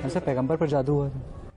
ایسا پیغمبر پر جادو ہوا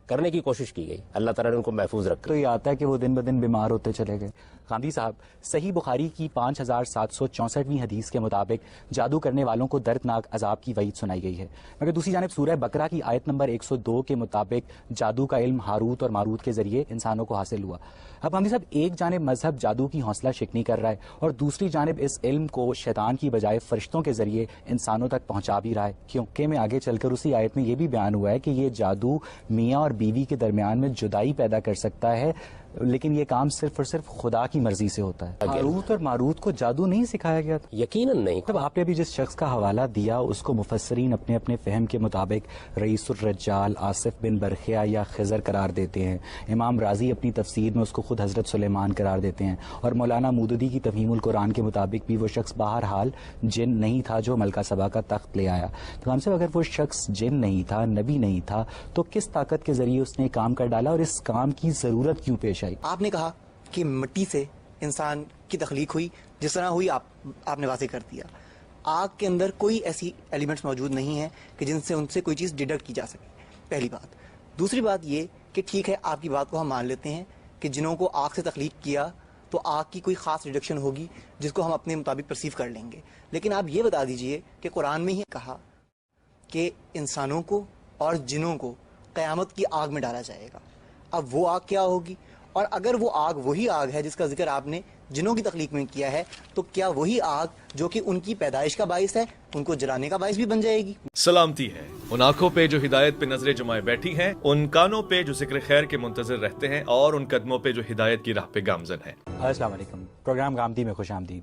کرنے کی کوشش کی گئی، اللہ تعالیٰ نے ان کو محفوظ رکھا. تو یہ آتا ہے کہ وہ دن بدن بیمار ہوتے چلے گئے. غامدی صاحب، صحیح بخاری کی 5764ویں حدیث کے مطابق جادو کرنے والوں کو دردناک عذاب کی وعید سنائی گئی ہے، مگر دوسری جانب سورہ بقرہ کی آیت نمبر 102 کے مطابق جادو کا علم ہاروت اور ماروت کے ذریعے انسانوں کو حاصل ہوا. اب غامدی صاحب، ایک جانب مذہب جادو کی حوصلہ شکنی کر رہا ہے اور دوسری جانب اس علم کو شیطان کی بجائے فرشتوں کے ذریعے انسانوں تک پہنچا بھی رہا ہے. کیوں کہ میں آگے چل کر اسی آیت میں یہ بھی بیان ہوا ہے کہ یہ جادو میاں اور بیوی کے درمیان میں جدائی پیدا کر سکتا ہے، لیکن یہ کام صرف اور صرف خدا کی مرضی سے ہوتا ہے. ہاروت اور ماروت کو جادو نہیں سکھایا گیا تھا؟ یقیناً نہیں. تب آپ نے ابھی جس شخص کا حوالہ دیا اس کو مفسرین اپنے اپنے فہم کے مطابق رئیس الرجال، آصف بن برخیا یا خضر قرار دیتے ہیں. امام رازی اپنی تفسیر میں اس کو خود حضرت سلیمان قرار دیتے ہیں، اور مولانا مودودی کی تفہیم القرآن کے مطابق بھی وہ شخص بہرحال جن نہیں تھا جو ملکہ سبا کا تخت لے آیا. تو ہم سے اگر وہ شخص جن نہیں تھا، نبی نہیں تھا، تو کس طاقت کے ذریعے اس نے کام کر ڈالا اور اس کام کی ضرورت کیوں پیش آئی؟ آپ نے کہا کہ مٹی سے انسان کی تخلیق ہوئی، جس طرح ہوئی آپ نے واضح کر دیا. آگ کے اندر کوئی ایسی ایلیمنٹس موجود نہیں ہیں کہ جن سے ان سے کوئی چیز ڈیڈکٹ کی جا سکے، پہلی بات. دوسری بات یہ کہ ٹھیک ہے، آپ کی بات کو ہم مان لیتے ہیں کہ جنوں کو آگ سے تخلیق کیا تو آگ کی کوئی خاص ریڈکشن ہوگی جس کو ہم اپنے مطابق پرسیو کر لیں گے. لیکن آپ یہ بتا دیجئے کہ قرآن میں ہی کہا کہ انسانوں کو اور جنوں کو قیامت کی آگ میں ڈالا جائے گا. اب وہ آگ کیا ہوگی؟ اور اگر وہ آگ وہی آگ ہے جس کا ذکر آپ نے جنوں کی تخلیق میں کیا ہے، تو کیا وہی آگ جو کہ ان کی پیدائش کا باعث ہے ان کو جلانے کا باعث بھی بن جائے گی؟ سلامتی ہے ان آنکھوں پہ جو ہدایت پہ نظریں جمائے بیٹھی ہیں، ان کانوں پہ جو ذکر خیر کے منتظر رہتے ہیں، اور ان قدموں پہ جو ہدایت کی راہ پہ گامزن ہیں. السلام علیکم. پروگرام غامدی میں خوش آمدید.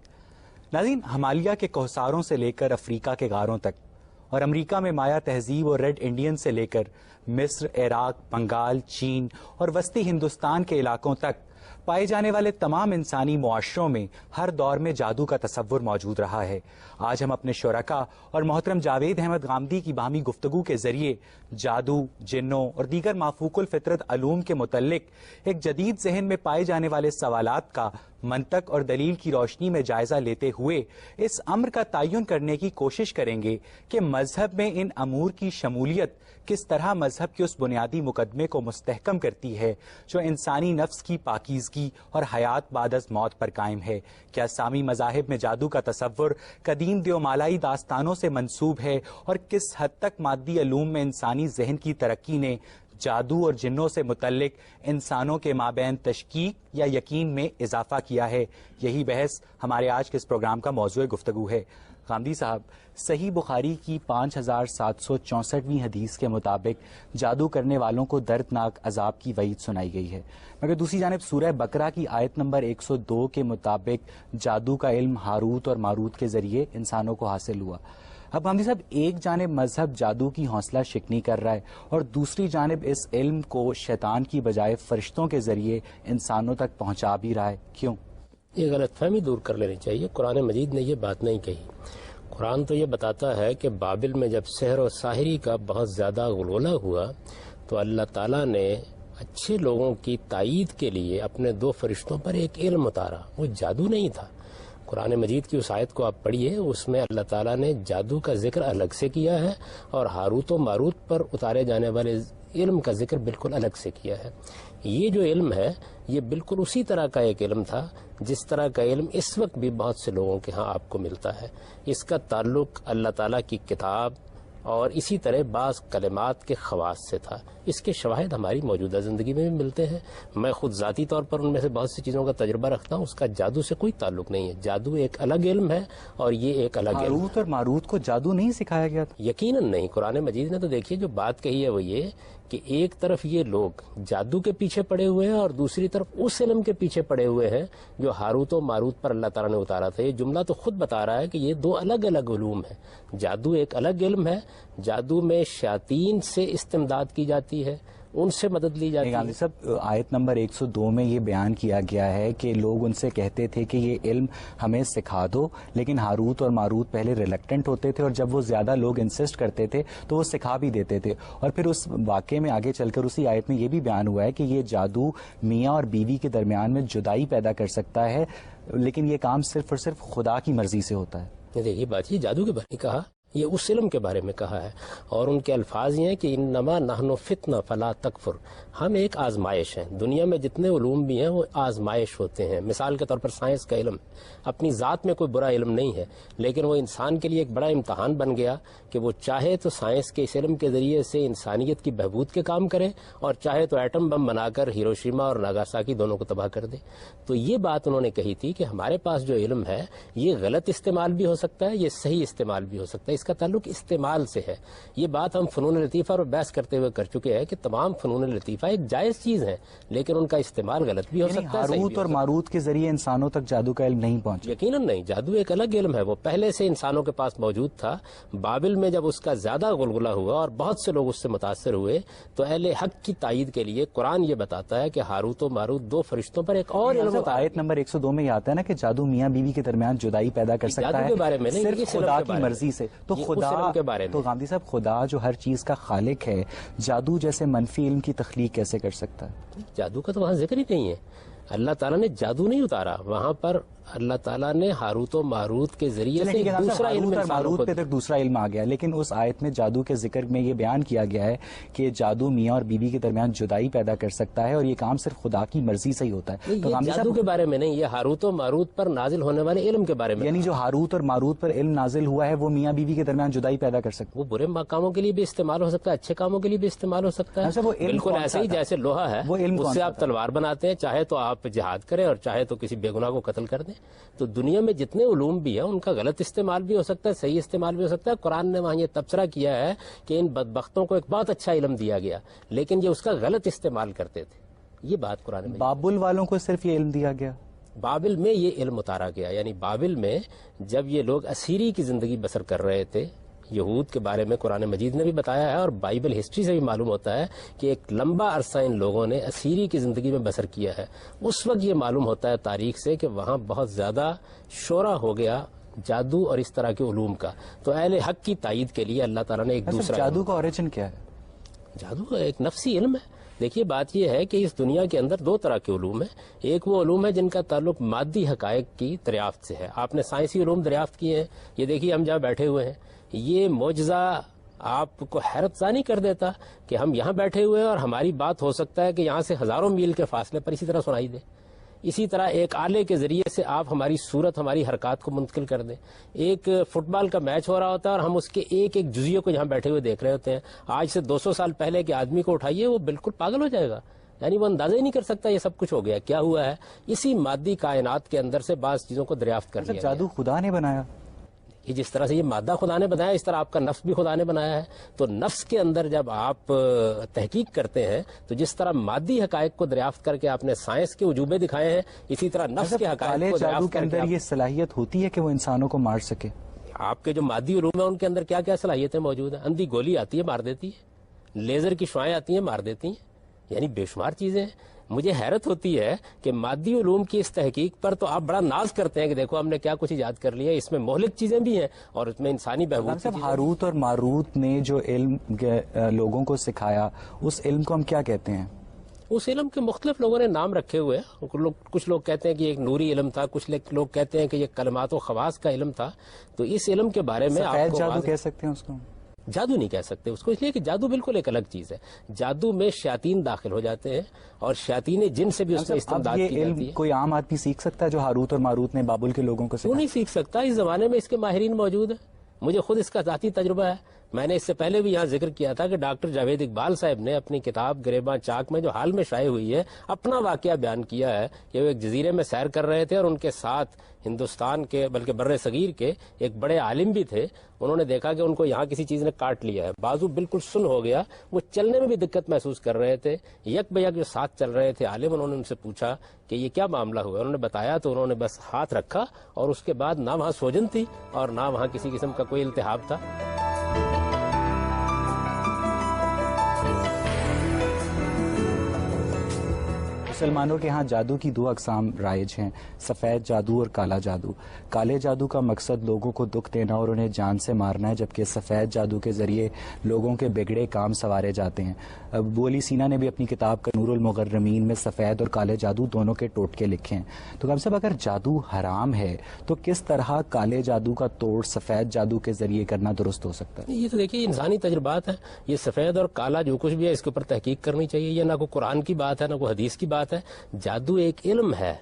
ناظرین، ہمالیہ کے کوہساروں سے لے کر افریقہ کے غاروں تک، اور امریکہ میں مایا تہذیب اور ریڈ انڈین سے لے کر مصر، عراق، بنگال، چین اور وسطی ہندوستان کے علاقوں تک پائے جانے والے تمام انسانی معاشروں میں ہر دور میں جادو کا تصور موجود رہا ہے. آج ہم اپنے شرکا اور محترم جاوید احمد غامدی کی باہمی گفتگو کے ذریعے جادو، جنوں اور دیگر مافوق الفطرت علوم کے متعلق ایک جدید ذہن میں پائے جانے والے سوالات کا منطق اور دلیل کی روشنی میں جائزہ لیتے ہوئے اس امر کا تعین کرنے کی کوشش کریں گے کہ مذہب میں ان امور کی شمولیت کس طرح مذہب کے اس بنیادی مقدمے کو مستحکم کرتی ہے جو انسانی نفس کی پاکیزگی اور حیات بعد از موت پر قائم ہے. کیا سامی مذاہب میں جادو کا تصور قدیم دیومالائی داستانوں سے منسوب ہے، اور کس حد تک مادی علوم میں انسانی ذہن کی ترقی نے جادو اور جنوں سے متعلق انسانوں کے مابین تشکیک یا یقین میں اضافہ کیا ہے؟ یہی بحث ہمارے آج کے اس پروگرام کا موضوع گفتگو ہے. غامدی صاحب، صحیح بخاری کی 5764ویں حدیث کے مطابق جادو کرنے والوں کو دردناک عذاب کی وعید سنائی گئی ہے، مگر دوسری جانب سورہ بقرہ کی آیت نمبر 102 کے مطابق جادو کا علم ہاروت اور ماروت کے ذریعے انسانوں کو حاصل ہوا. اب غامدی صاحب، ایک جانب مذہب جادو کی حوصلہ شکنی کر رہا ہے اور دوسری جانب اس علم کو شیطان کی بجائے فرشتوں کے ذریعے انسانوں تک پہنچا بھی رہا ہے. کیوں؟ یہ غلط فہمی دور کر لینی چاہیے. قرآن مجید نے یہ بات نہیں کہی. قرآن تو یہ بتاتا ہے کہ بابل میں جب سحر و ساحری کا بہت زیادہ غلغلہ ہوا تو اللہ تعالیٰ نے اچھے لوگوں کی تائید کے لیے اپنے 2 فرشتوں پر ایک علم اتارا. وہ جادو نہیں تھا. قرآن مجید کی اس آیت کو آپ پڑھیے، اس میں اللہ تعالیٰ نے جادو کا ذکر الگ سے کیا ہے اور ہاروت و ماروت پر اتارے جانے والے علم کا ذکر بالکل الگ سے کیا ہے. یہ جو علم ہے یہ بالکل اسی طرح کا ایک علم تھا جس طرح کا علم اس وقت بھی بہت سے لوگوں کے ہاں آپ کو ملتا ہے. اس کا تعلق اللہ تعالیٰ کی کتاب اور اسی طرح بعض کلمات کے خواص سے تھا. اس کے شواہد ہماری موجودہ زندگی میں بھی ملتے ہیں. میں خود ذاتی طور پر ان میں سے بہت سی چیزوں کا تجربہ رکھتا ہوں. اس کا جادو سے کوئی تعلق نہیں ہے. جادو ایک الگ علم ہے اور یہ ایک الگ علم ہے. ہاروت اور ماروت کو جادو نہیں سکھایا گیا تھا؟ یقیناً نہیں. قرآن مجید نے تو دیکھیے جو بات کہی ہے وہ یہ کہ ایک طرف یہ لوگ جادو کے پیچھے پڑے ہوئے ہیں اور دوسری طرف اس علم کے پیچھے پڑے ہوئے ہیں جو ہاروت و ماروت پر اللہ تعالیٰ نے اتارا تھا. یہ جملہ تو خود بتا رہا ہے کہ یہ 2 الگ الگ علوم ہیں. جادو ایک الگ علم ہے. جادو میں شیاطین سے استمداد کی جاتی ہے، ان سے مدد لی جاتی ہے. صاحب، آیت نمبر 102 میں یہ بیان کیا گیا ہے کہ لوگ ان سے کہتے تھے کہ یہ علم ہمیں سکھا دو، لیکن ہاروت اور ماروت پہلے ریلیکٹنٹ ہوتے تھے اور جب وہ زیادہ لوگ انسسٹ کرتے تھے تو وہ سکھا بھی دیتے تھے. اور پھر اس واقعے میں آگے چل کر اسی آیت میں یہ بھی بیان ہوا ہے کہ یہ جادو میاں اور بیوی کے درمیان میں جدائی پیدا کر سکتا ہے، لیکن یہ کام صرف اور صرف خدا کی مرضی سے ہوتا ہے. دیکھیے بات یہ جادو کے بارے میں کہا، یہ اس علم کے بارے میں کہا ہے، اور ان کے الفاظ یہ ہیں کہ انما نحن فتنہ فلا تکفر، ہم ایک آزمائش ہیں۔ دنیا میں جتنے علوم بھی ہیں وہ آزمائش ہوتے ہیں۔ مثال کے طور پر سائنس کا علم اپنی ذات میں کوئی برا علم نہیں ہے، لیکن وہ انسان کے لیے ایک بڑا امتحان بن گیا کہ وہ چاہے تو سائنس کے اس علم کے ذریعے سے انسانیت کی بہبود کے کام کرے، اور چاہے تو ایٹم بم بنا کر ہیروشیما اور ناگاساکی دونوں کو تباہ کر دے۔ تو یہ بات انہوں نے کہی تھی کہ ہمارے پاس جو علم ہے یہ غلط استعمال بھی ہو سکتا ہے، یہ صحیح استعمال بھی ہو سکتا ہے، اس کا تعلق استعمال سے ہے۔ یہ بات ہم فنون لطیفہ اور بحث کرتے ہوئے کر چکے ہیں کہ تمام فنون لطیفہ ایک جائز چیز ہے، لیکن ان کا استعمال غلط بھی ہو سکتا ہے، صحیح بھی ہو ہاروت اور ماروت کے ذریعے انسانوں تک جادو کا علم نہیں پہنچا؟ یقیناً نہیں، جادو ایک الگ علم ہے، وہ پہلے سے انسانوں کے پاس موجود تھا۔ بابل میں جب اس کا زیادہ غلغلہ ہوا اور بہت سے لوگ اس سے متاثر ہوئے تو اہل حق کی تائید کے لیے قرآن یہ بتاتا ہے کہ ہاروت و ماروت دو فرشتوں پر ایک اور علم ہوتا ہے۔ آیت نمبر 102 میں یہ آتا ہے نا کہ جادو میاں بیوی کے درمیان جدائی پیدا کر سکتا ہے، جادو کے بارے میں نہیں، صرف اس علم خدا کے کی بارے میں۔ مرضی سے۔ تو یہ اس خدا علم کے بارے میں۔ تو غامدی صاحب، خدا جو ہر چیز کا خالق ہے، جادو جیسے منفی علم کی تخلیق کیسے کر سکتا ہے؟ جادو کا تو وہاں ذکر ہی نہیں ہے، اللہ تعالیٰ نے جادو نہیں اتارا وہاں پر، اللہ تعالیٰ نے ہاروت و ماروت کے ذریعے سے ایک دوسرا علم ہاروت اور انسانوں ماروت کو پہ تک دوسرا علم آ گیا، لیکن اس آیت میں جادو کے ذکر میں یہ بیان کیا گیا ہے کہ جادو میاں اور بیوی کے درمیان جدائی پیدا کر سکتا ہے، اور یہ کام صرف خدا کی مرضی سے ہی ہوتا ہے۔ تو یہ جادو کے بارے میں نہیں، یہ ہاروت و ماروت پر نازل ہونے والے علم کے بارے میں، یعنی جو ہاروت اور ماروت پر علم نازل ہوا ہے وہ میاں بیوی کے درمیان جدائی پیدا کر سکتا ہے۔ وہ برے کاموں کے لیے بھی استعمال ہو سکتا ہے، اچھے کاموں کے لیے بھی استعمال ہو سکتا ہے۔ اچھا، وہ علم بالکل کون ایسے سا ہی تھا؟ جیسے لوہا ہے، وہ علم اس کون سے سا آپ تھا؟ تلوار بناتے ہیں، چاہے تو آپ جہاد کریں اور چاہے تو کسی بے گناہ کو قتل کر دیں۔ تو دنیا میں جتنے علوم بھی ہیں ان کا غلط استعمال بھی ہو سکتا ہے، صحیح استعمال بھی ہو سکتا ہے۔ قرآن نے وہاں یہ تبصرہ کیا ہے کہ ان بدبختوں کو ایک بہت اچھا علم دیا گیا، لیکن یہ اس کا غلط استعمال کرتے تھے۔ یہ بات قرآن میں، بابل والوں کو صرف یہ علم دیا گیا؟ بابل میں یہ علم اتارا گیا، یعنی بابل میں جب یہ لوگ اسیری کی زندگی بسر کر رہے تھے، یہود کے بارے میں قرآن مجید نے بھی بتایا ہے اور بائبل ہسٹری سے بھی معلوم ہوتا ہے کہ ایک لمبا عرصہ ان لوگوں نے اسیری کی زندگی میں بسر کیا ہے۔ اس وقت یہ معلوم ہوتا ہے تاریخ سے کہ وہاں بہت زیادہ شورا ہو گیا جادو اور اس طرح کے علوم کا، تو اہل حق کی تائید کے لیے اللہ تعالیٰ نے ایک دوسرا جادو کا اوریجن کیا ہے؟ جادو ایک نفسی علم ہے۔ دیکھیے بات یہ ہے کہ اس دنیا کے اندر دو طرح کے علوم ہیں، ایک وہ علوم ہے جن کا تعلق مادی حقائق کی دریافت سے ہے۔ آپ نے سائنسی علوم دریافت کیے ہیں، یہ دیکھیے ہم جہاں بیٹھے ہوئے ہیں، یہ معجزہ آپ کو حیرت زانی کر دیتا کہ ہم یہاں بیٹھے ہوئے ہیں اور ہماری بات ہو سکتا ہے کہ یہاں سے ہزاروں میل کے فاصلے پر اسی طرح سنائی دے۔ اسی طرح ایک آلے کے ذریعے سے آپ ہماری صورت، ہماری حرکات کو منتقل کر دیں۔ ایک فٹ بال کا میچ ہو رہا ہوتا ہے اور ہم اس کے ایک ایک جزیے کو یہاں بیٹھے ہوئے دیکھ رہے ہوتے ہیں۔ آج سے 200 سال پہلے کے آدمی کو اٹھائیے، وہ بالکل پاگل ہو جائے گا، یعنی وہ اندازہ ہی نہیں کر سکتا یہ سب کچھ ہو گیا، کیا ہوا ہے۔ اسی مادی کائنات کے اندر سے بعض چیزوں کو دریافت کر لیا۔ جادو خدا نے بنایا؟ یہ جس طرح سے یہ مادہ خدا نے بنایا، اس طرح آپ کا نفس بھی خدا نے بنایا ہے۔ تو نفس کے اندر جب آپ تحقیق کرتے ہیں تو جس طرح مادی حقائق کو دریافت کر کے آپ نے سائنس کے عجوبے دکھائے ہیں، اسی طرح نفس کے حقائق کو جادو دریافت کے کر کے اندر یہ صلاحیت ہوتی ہے کہ وہ انسانوں کو مار سکے؟ آپ کے جو مادی علوم ہیں ان کے اندر کیا کیا صلاحیتیں موجود ہیں۔ اندھی گولی آتی ہے، مار دیتی ہے، لیزر کی شعاعیں آتی ہیں، مار دیتی ہیں، یعنی بے شمار چیزیں ہیں۔ مجھے حیرت ہوتی ہے کہ مادی علوم کی اس تحقیق پر تو آپ بڑا ناز کرتے ہیں کہ دیکھو ہم نے کیا کچھ ایجاد کر لیا، اس میں مہلک چیزیں بھی ہیں اور اس میں انسانی بہبود کی چیزیں۔ ہاروت اور ماروت نے جو علم لوگوں کو سکھایا، اس علم کو ہم کیا کہتے ہیں؟ اس علم کے مختلف لوگوں نے نام رکھے ہوئے ہیں۔ کچھ لوگ کہتے ہیں کہ ایک نوری علم تھا، کچھ لوگ کہتے ہیں کہ یہ کلمات و خواص کا علم تھا۔ تو اس علم کے بارے میں آپ سفید کو جادو کہہ سکتے ہیں اس کو؟ جادو نہیں کہہ سکتے اس کو، اس لیے کہ جادو بالکل ایک الگ چیز ہے۔ جادو میں شیاطین داخل ہو جاتے ہیں اور شیاطین جن سے بھی اس میں استمداد کی جاتی ہے۔ کوئی عام آدمی سیکھ سکتا ہے جو ہاروت اور ماروت نے بابل کے لوگوں کو کیوں نہیں سیکھ سکتا؟ اس زمانے میں اس کے ماہرین موجود ہیں، مجھے خود اس کا ذاتی تجربہ ہے۔ میں نے اس سے پہلے بھی یہاں ذکر کیا تھا کہ ڈاکٹر جاوید اقبال صاحب نے اپنی کتاب گریباں چاک میں جو حال میں شائع ہوئی ہے اپنا واقعہ بیان کیا ہے کہ وہ ایک جزیرے میں سیر کر رہے تھے اور ان کے ساتھ ہندوستان کے بلکہ بر صغیر کے ایک بڑے عالم بھی تھے۔ انہوں نے دیکھا کہ ان کو یہاں کسی چیز نے کاٹ لیا ہے، بازو بالکل سن ہو گیا، وہ چلنے میں بھی دقت محسوس کر رہے تھے۔ یک بیک جو ساتھ چل رہے تھے عالم، انہوں نے ان سے پوچھا کہ یہ کیا معاملہ ہوا، انہوں نے بتایا تو انہوں نے بس ہاتھ رکھا اور اس کے بعد نہ وہاں سوجن تھی اور نہ وہاں کسی قسم کا کوئی التہاب تھا۔ مسلمانوں کے ہاں جادو کی 2 اقسام رائج ہیں، سفید جادو اور کالا جادو۔ کالے جادو کا مقصد لوگوں کو دکھ دینا اور انہیں جان سے مارنا ہے، جبکہ سفید جادو کے ذریعے لوگوں کے بگڑے کام سنوارے جاتے ہیں۔ ابو علی سینا نے بھی اپنی کتاب کا نور المغرمین میں سفید اور کالے جادو دونوں کے ٹوٹکے لکھے ہیں۔ تو کم صاحب اگر جادو حرام ہے تو کس طرح کالے جادو کا توڑ سفید جادو کے ذریعے کرنا درست ہو سکتا ہے؟ یہ تو دیکھیے انسانی تجربات ہیں، یہ سفید اور کالا جو کچھ بھی ہے اس کے اوپر تحقیق کرنی چاہیے۔ یہ نہ کوئی قرآن کی بات ہے نہ کوئی حدیث کی بات ہے، جادو ایک علم ہے،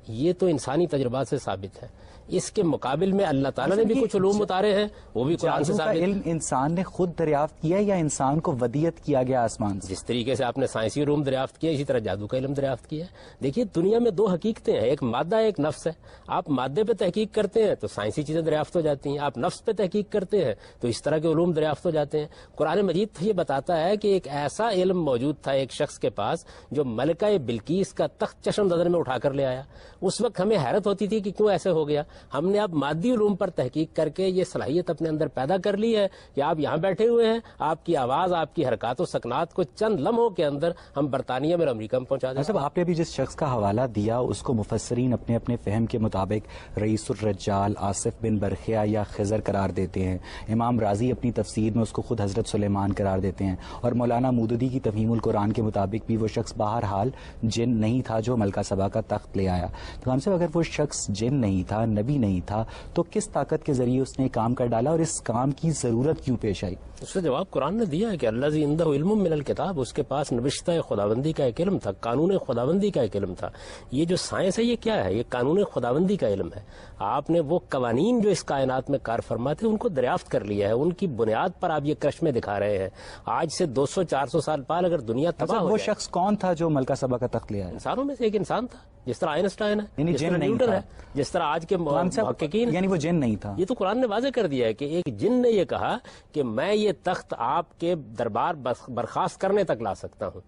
یہ تو انسانی تجربات سے ثابت ہے۔ اس کے مقابل میں اللہ تعالیٰ نے بھی کچھ علوم اتارے ہیں، وہ بھی قرآن سے جادو کا ثابت ہے۔ علم انسان نے خود دریافت کیا یا انسان کو ودیت کیا گیا آسمان سے؟ جس طریقے سے آپ نے سائنسی علوم دریافت کیا اسی طرح جادو کا علم دریافت کیا ہے۔ دیکھیے دنیا میں 2 حقیقتیں ہیں، ایک مادہ ہے ایک نفس ہے۔ آپ مادے پہ تحقیق کرتے ہیں تو سائنسی چیزیں دریافت ہو جاتی ہیں، آپ نفس پہ تحقیق کرتے ہیں تو اس طرح کے علوم دریافت ہو جاتے ہیں۔ قرآن مجید یہ بتاتا ہے کہ ایک ایسا علم موجود تھا ایک شخص کے پاس جو ملکہ بلقیس کا تخت چشم نظر میں اٹھا کر لے آیا۔ اس وقت ہمیں حیرت ہوتی تھی کہ کیوں ایسے ہو گیا۔ ہم نے اب مادی علوم پر تحقیق کر کے یہ صلاحیت اپنے اندر پیدا کر لی ہے کہ آپ یہاں بیٹھے ہوئے ہیں، آپ کی آواز آپ کی حرکات و سکنات کو چند لمحوں کے اندر ہم برطانیہ میں اور امریکہ میں پہنچا دیں۔ آپ نے بھی جس شخص کا حوالہ دیا اس کو مفسرین اپنے اپنے فہم کے مطابق رئیس الرجال، آصف بن برخیہ یا خضر قرار دیتے ہیں۔ امام رازی اپنی تفسیر میں اس کو خود حضرت سلیمان قرار دیتے ہیں، اور مولانا مودودی کی تفہیم القرآن کے مطابق بھی وہ شخص بہرحال جن نہیں تھا جو ملکہ سبا کا تخت لے آیا۔ تو ہم سے اگر وہ شخص جن نہیں تھا، نبی نہیں تھا، تو کس طاقت کے ذریعے اس نے کام کر ڈالا اور اس کام کی ضرورت کیوں پیش آئی؟ اس کا جواب قرآن نے دیا ہے کہ اللہ ذی عندہ علم من الکتاب، اس کے پاس نوشتہ خداوندی کا ایک علم تھا، قانون خداوندی کا ایک علم تھا۔ یہ جو سائنس ہے یہ کیا ہے؟ یہ قانون خداوندی کا علم ہے۔ آپ نے وہ قوانین جو اس کائنات میں کار فرما تھے ان کو دریافت کر لیا ہے، ان کی بنیاد پر آپ یہ کرشمے دکھا رہے ہیں۔ آج سے 200-400 سال بعد اگر دنیا تباہ ہو وہ جائے، شخص کون تھا جو ملکہ سبا کا تخت لے آیا؟ انسانوں میں سے ایک انسان تھا، جس طرح آئنسٹائن ہے، یعنی جس جن طرح نہیں نیوٹن تھا۔ ہے، جس طرح آج کے محققین، یعنی وہ جن نہیں تھا۔ یہ تو قرآن نے واضح کر دیا ہے کہ ایک جن نے یہ کہا کہ میں یہ تخت آپ کے دربار برخاست کرنے تک لا سکتا ہوں،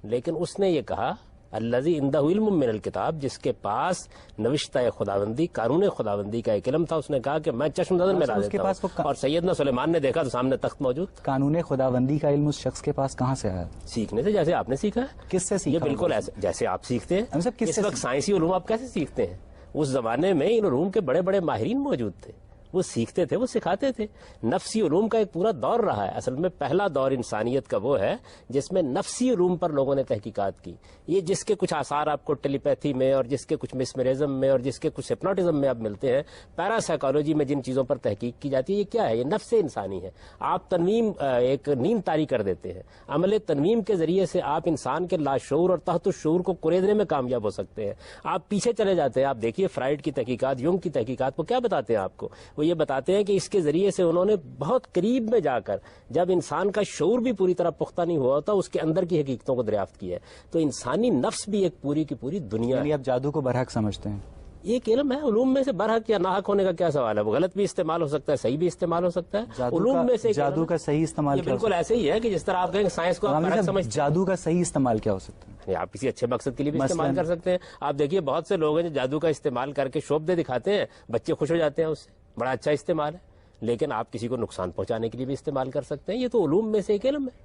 لیکن اس نے یہ کہا الذی عندہ علم من الکتاب، جس کے پاس نوشتہ خداوندی، قانون خداوندی کا ایک علم تھا، اس نے کہا کہ میں چشم نظر میں لا دیتا ہوں، اور سیدنا سلیمان نے دیکھا تو سامنے تخت موجود تھا۔ قانون خداوندی کا علم اس شخص کے پاس کہاں سے آیا؟ سیکھنے سے، جیسے آپ نے سیکھا ہے۔ کس سے سیکھا؟ یہ بالکل ایسے جیسے آپ سیکھتے ہیں۔ اس وقت سائنسی علوم آپ کیسے سیکھتے ہیں؟ اس زمانے میں ان علوم کے بڑے بڑے ماہرین موجود تھے، وہ سیکھتے تھے، وہ سکھاتے تھے۔ نفسی علوم کا ایک پورا دور رہا ہے۔ اصل میں پہلا دور انسانیت کا وہ ہے جس میں نفسی علوم پر لوگوں نے تحقیقات کی۔ یہ جس کے کچھ آثار آپ کو ٹیلی پیتھی میں اور جس کے کچھ مسمرزم میں اور جس کے کچھ ہپنوٹزم میں اب ملتے ہیں، پیرا سائیکالوجی میں جن چیزوں پر تحقیق کی جاتی ہے، یہ کیا ہے؟ یہ نفس انسانی ہے۔ آپ تنویم ایک نیند طاری کر دیتے ہیں۔ عمل تنویم کے ذریعے سے آپ انسان کے لاشعور اور تحت الشعور کو کریدنے میں کامیاب ہو سکتے ہیں۔ آپ پیچھے چلے جاتے ہیں، آپ دیکھیے فرائڈ کی تحقیقات، یونگ کی تحقیقات، وہ کیا بتاتے ہیں آپ کو؟ وہ یہ بتاتے ہیں کہ اس کے ذریعے سے انہوں نے بہت قریب میں جا کر، جب انسان کا شعور بھی پوری طرح پختہ نہیں ہوا ہوتا، اس کے اندر کی حقیقتوں کو دریافت کیا ہے۔ تو انسانی نفس بھی ایک پوری کی پوری دنیا ہے۔ یعنی آپ جادو کو برحق سمجھتے ہیں؟ ایک علم ہے، علوم میں سے برحق یا ناحق ہونے کا کیا سوال ہے؟ وہ غلط بھی استعمال ہو سکتا ہے، صحیح بھی استعمال ہو سکتا ہے۔ علوم میں سے جادو کا صحیح استعمال کیا؟ بالکل ایسے ہی ہے کہ جس طرح آپ کہیں سائنس کو آپ برحق سمجھتے ہیں، جادو کا صحیح استعمال کیا ہو سکتا ہے؟ آپ کسی اچھے مقصد کے لیے بھی استعمال کر سکتے ہیں۔ آپ دیکھیے بہت سے لوگ ہیں جو جادو کا استعمال کر کے شوبدے دکھاتے ہیں، بچے خوش ہو جاتے ہیں، اس سے بڑا اچھا استعمال ہے، لیکن آپ کسی کو نقصان پہنچانے کے لیے بھی استعمال کر سکتے ہیں۔ یہ تو علوم میں سے ایک علم ہے۔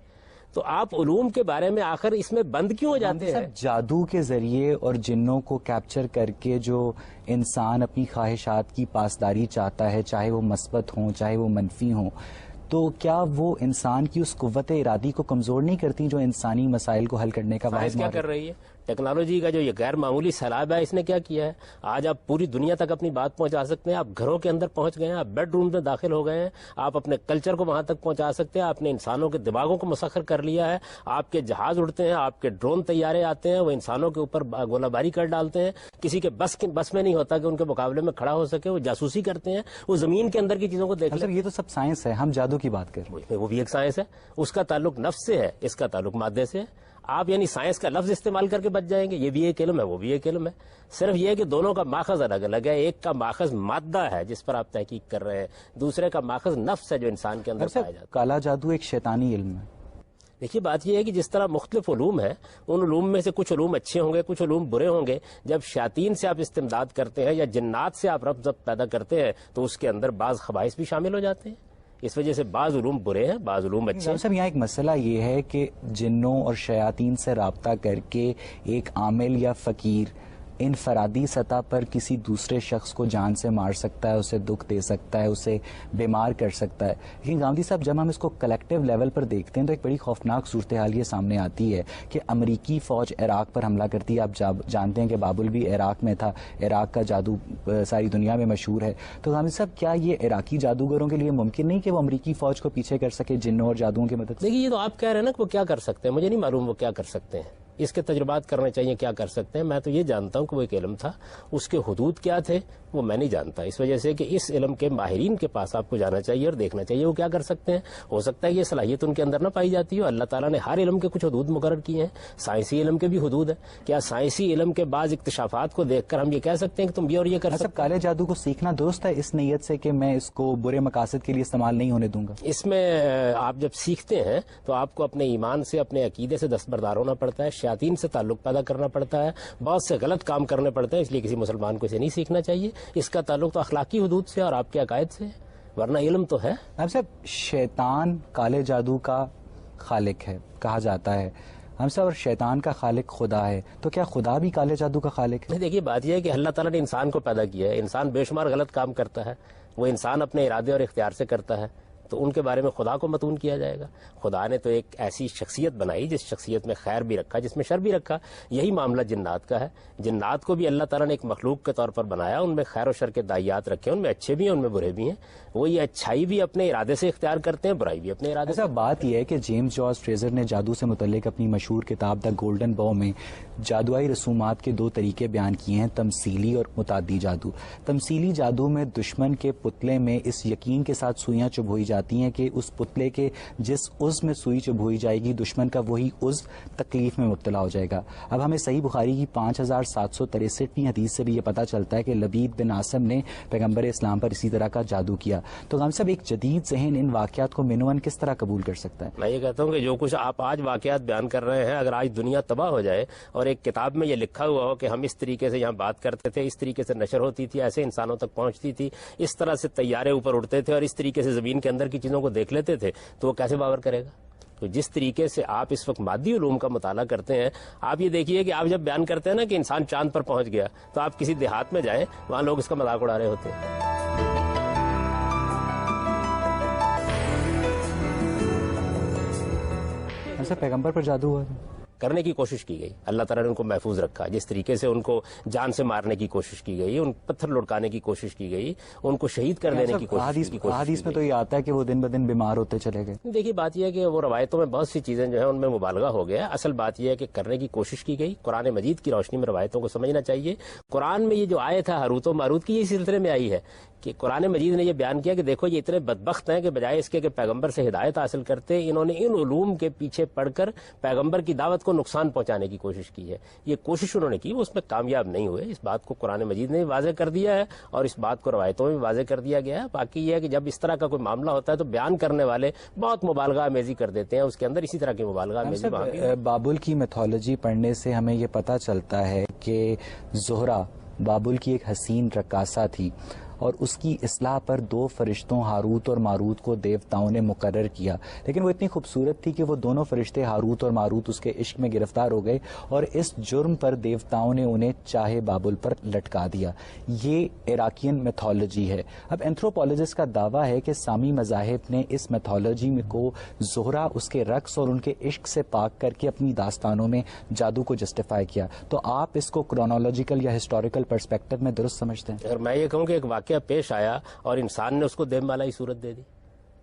تو آپ علوم کے بارے میں آخر اس میں بند کیوں ہو جاتے ہیں؟ جادو کے ذریعے اور جنوں کو کیپچر کر کے جو انسان اپنی خواہشات کی پاسداری چاہتا ہے، چاہے وہ مثبت ہوں چاہے وہ منفی ہوں، تو کیا وہ انسان کی اس قوت ارادی کو کمزور نہیں کرتی جو انسانی مسائل کو حل کرنے کا واحد کیا کر رہی ہے؟ ٹیکنالوجی کا جو یہ غیر معمولی سیلاب ہے، اس نے کیا کیا ہے؟ آج آپ پوری دنیا تک اپنی بات پہنچا سکتے ہیں، آپ گھروں کے اندر پہنچ گئے ہیں، آپ بیڈ روم میں داخل ہو گئے ہیں، آپ اپنے کلچر کو وہاں تک پہنچا سکتے ہیں، آپ نے انسانوں کے دماغوں کو مسخر کر لیا ہے، آپ کے جہاز اڑتے ہیں، آپ کے ڈرون طیارے آتے ہیں، وہ انسانوں کے اوپر گولہ باری کر ڈالتے ہیں، کسی کے بس میں نہیں ہوتا کہ ان کے مقابلے میں کھڑا ہو سکے، وہ جاسوسی کرتے ہیں، وہ زمین کے اندر کی چیزوں کو دیکھ لیں۔ یہ تو سب سائنس ہے، ہم جادو کی بات کر رہے ہیں۔ وہ بھی ایک سائنس ہے، اس کا تعلق نفس سے ہے، اس کا تعلق مادے سے ہے۔ آپ یعنی سائنس کا لفظ استعمال کر کے بچ جائیں گے، یہ بھی ایک علم ہے، وہ بھی ایک علم ہے۔ صرف یہ ہے کہ دونوں کا ماخذ الگ الگ ہے۔ ایک کا ماخذ مادہ ہے جس پر آپ تحقیق کر رہے ہیں، دوسرے کا ماخذ نفس ہے جو انسان کے اندر پایا جاتا ہے۔ کالا جادو ایک شیطانی علم ہے۔ دیکھیے بات یہ ہے کہ جس طرح مختلف علوم ہیں، ان علوم میں سے کچھ علوم اچھے ہوں گے، کچھ علوم برے ہوں گے۔ جب شیاطین سے آپ استمداد کرتے ہیں یا جنات سے آپ ربط پیدا کرتے ہیں تو اس کے اندر بعض خبائث بھی شامل ہو جاتے ہیں۔ اس وجہ سے بعض علوم برے ہیں، بعض علوم اچھے ہیں۔ صاحب یہاں ایک مسئلہ یہ ہے کہ جنوں اور شیاطین سے رابطہ کر کے ایک عامل یا فقیر انفرادی سطح پر کسی دوسرے شخص کو جان سے مار سکتا ہے، اسے دکھ دے سکتا ہے، اسے بیمار کر سکتا ہے، لیکن گاندھی صاحب جب ہم اس کو کلیکٹیو لیول پر دیکھتے ہیں تو ایک بڑی خوفناک صورتحال یہ سامنے آتی ہے کہ امریکی فوج عراق پر حملہ کرتی ہے۔ آپ جانتے ہیں کہ بابل بھی عراق میں تھا، عراق کا جادو ساری دنیا میں مشہور ہے، تو گاندھی صاحب کیا یہ عراقی جادوگروں کے لیے ممکن نہیں کہ وہ امریکی فوج کو پیچھے کر سکے جنوں اور جادوؤں کی مدد سے؟ دیکھیے یہ تو آپ کہہ رہے ہیں نا کہ وہ کیا کر سکتے ہیں، مجھے نہیں معلوم وہ کیا کر سکتے ہیں، اس کے تجربات کرنے چاہیے کیا کر سکتے ہیں۔ میں تو یہ جانتا ہوں کہ وہ ایک علم تھا، اس کے حدود کیا تھے وہ میں نہیں جانتا، اس وجہ سے کہ اس علم کے ماہرین کے پاس آپ کو جانا چاہیے اور دیکھنا چاہیے وہ کیا کر سکتے ہیں۔ ہو سکتا ہے یہ صلاحیت ان کے اندر نہ پائی جاتی ہو، اللہ تعالیٰ نے ہر علم کے کچھ حدود مقرر کیے ہیں، سائنسی علم کے بھی حدود ہیں۔ کیا سائنسی علم کے بعض اکتشافات کو دیکھ کر ہم یہ کہہ سکتے ہیں کہ تم یہ اور یہ کر سکتے ہیں؟ کالے جادو کو سیکھنا درست ہے اس نیت سے کہ میں اس کو برے مقاصد کے لیے استعمال نہیں ہونے دوں گا؟ اس میں آپ جب سیکھتے ہیں تو آپ کو اپنے ایمان سے، اپنے عقیدے سے دستبردار ہونا پڑتا ہے، شیاطین سے تعلق پیدا کرنا پڑتا ہے، بہت سے غلط کام کرنے پڑتے ہیں، اس لیے کسی مسلمان کو اسے نہیں سیکھنا چاہیے۔ اس کا تعلق تو اخلاقی حدود سے اور آپ کے عقائد سے، ورنہ علم تو ہے۔ ہم صاحب شیطان کالے جادو کا خالق ہے کہا جاتا ہے، ہم صاحب اور شیطان کا خالق خدا ہے، تو کیا خدا بھی کالے جادو کا خالق ہے؟ دیکھیے بات یہ ہے کہ اللہ تعالیٰ نے انسان کو پیدا کیا ہے، انسان بے شمار غلط کام کرتا ہے، وہ انسان اپنے ارادے اور اختیار سے کرتا ہے، تو ان کے بارے میں خدا کو متون کیا جائے گا؟ خدا نے تو ایک ایسی شخصیت بنائی جس شخصیت میں خیر بھی رکھا، جس میں شر بھی رکھا۔ یہی معاملہ جنات کا ہے، جنات کو بھی اللہ تعالیٰ نے ایک مخلوق کے طور پر بنایا، ان میں خیر و شر کے دائیات رکھے، ان میں اچھے بھی ہیں، ان میں برے بھی ہیں، وہ یہ اچھائی بھی اپنے ارادے سے اختیار کرتے ہیں، برائی بھی اپنے ارادے سے۔ بات یہ ہے کہ جیمز جارج فریزر نے جادو سے متعلق اپنی مشہور کتاب دا گولڈن باؤ میں جادوئی رسومات کے دو طریقے بیان کیے ہیں، تمثیلی اور متعدی جادو۔ تمثیلی جادو میں دشمن کے پتلے میں اس یقین کے ساتھ سوئیاں چبھوئی جاتی ہیں کہ اس پتلے کے جس عضو میں سوئی چبھوئی جائے گی دشمن کا وہی عضو تکلیف میں مبتلا ہو جائے گا۔ اب ہمیں صحیح بخاری کی 5763 حدیث سے بھی یہ پتہ چلتا ہے کہ لبید بن عاصم نے پیغمبر اسلام پر اسی طرح کا جادو کیا، تو ہم سب ایک جدید ذہن ان واقعات کو منوان کس طرح قبول کر سکتا ہے؟ میں یہ کہتا ہوں کہ جو کچھ آپ آج واقعات بیان کر رہے ہیں، اگر آج دنیا تباہ ہو جائے اور ایک کتاب میں یہ لکھا ہوا ہو کہ ہم اس طریقے سے یہاں بات کرتے تھے، اس طریقے سے نشر ہوتی تھی، ایسے انسانوں تک پہنچتی تھی، اس طرح سے طیارے اوپر اڑتے تھے اور اس طریقے سے زمین کے اندر کی چیزوں کو دیکھ لیتے تھے، تو وہ کیسے باور کرے گا؟ تو جس طریقے سے آپ اس وقت مادی علوم کا مطالعہ کرتے ہیں، آپ یہ دیکھیے کہ آپ جب بیان کرتے ہیں نا کہ انسان چاند پر پہنچ گیا، تو آپ کسی دیہات میں جائیں، وہاں لوگ اس کا مذاق اڑا رہے ہوتے ہیں۔ ایسا پیغمبر پر جادو ہوا کرنے کی کوشش کی گئی، اللہ تعالیٰ نے ان کو محفوظ رکھا، جس طریقے سے ان کو جان سے مارنے کی کوشش کی گئی، ان پتھر لڑکانے کی کوشش کی گئی، ان کو شہید کر دینے کی کوشش کی حدیث میں تو یہ آتا ہے کہ وہ دن بدن بیمار ہوتے چلے گئے۔ دیکھیے بات یہ ہے کہ وہ روایتوں میں بہت سی چیزیں جو ہیں ان میں مبالغہ ہو گیا، اصل بات یہ ہے کہ کرنے کی کوشش کی گئی۔ قرآن مجید کی روشنی میں روایتوں کو سمجھنا چاہیے۔ قرآن میں یہ جو آیت ہے ہاروت و ماروت کی، یہ سلسلے میں آئی ہے کہ قرآن مجید نے یہ بیان کیا کہ دیکھو یہ اتنے بدبخت ہیں کہ بجائے اس کے کہ پیغمبر سے ہدایت حاصل کرتے، انہوں نے ان علوم کے پیچھے پڑھ کر پیغمبر کی دعوت کو نقصان پہنچانے کی کوشش کی ہے۔ یہ کوشش انہوں نے کی، وہ اس میں کامیاب نہیں ہوئے۔ اس بات کو قرآن مجید نے واضح کر دیا ہے اور اس بات کو روایتوں میں واضح کر دیا گیا ہے۔ باقی یہ ہے کہ جب اس طرح کا کوئی معاملہ ہوتا ہے تو بیان کرنے والے بہت مبالغہ آمیزی کر دیتے ہیں، اس کے اندر اسی طرح کی مبالغہ آمیزی۔ بابل کی میتھولوجی پڑھنے سے ہمیں یہ پتہ چلتا ہے کہ زہرہ بابل کی ایک حسین رقاصہ تھی اور اس کی اصلاح پر دو فرشتوں ہاروت اور ماروت کو دیوتاؤں نے مقرر کیا، لیکن وہ اتنی خوبصورت تھی کہ وہ دونوں فرشتے ہاروت اور ماروت اس کے عشق میں گرفتار ہو گئے اور اس جرم پر دیوتاؤں نے انہیں چاہے بابل پر لٹکا دیا۔ یہ عراقین میتھولوجی ہے۔ اب اینتھروپولوجسٹ کا دعویٰ ہے کہ سامی مذاہب نے اس میتھولوجی میں کو زہرہ اس کے رقص اور ان کے عشق سے پاک کر کے اپنی داستانوں میں جادو کو جسٹیفائی کیا، تو آپ اس کو کرونالوجیکل یا ہسٹوریکل پرسپیکٹو میں درست سمجھتے ہیں؟ اگر میں یہ کہوں کہ ایک واقعہ پیش آیا اور انسان نے اس کو دیم مالائی صورت دے دی،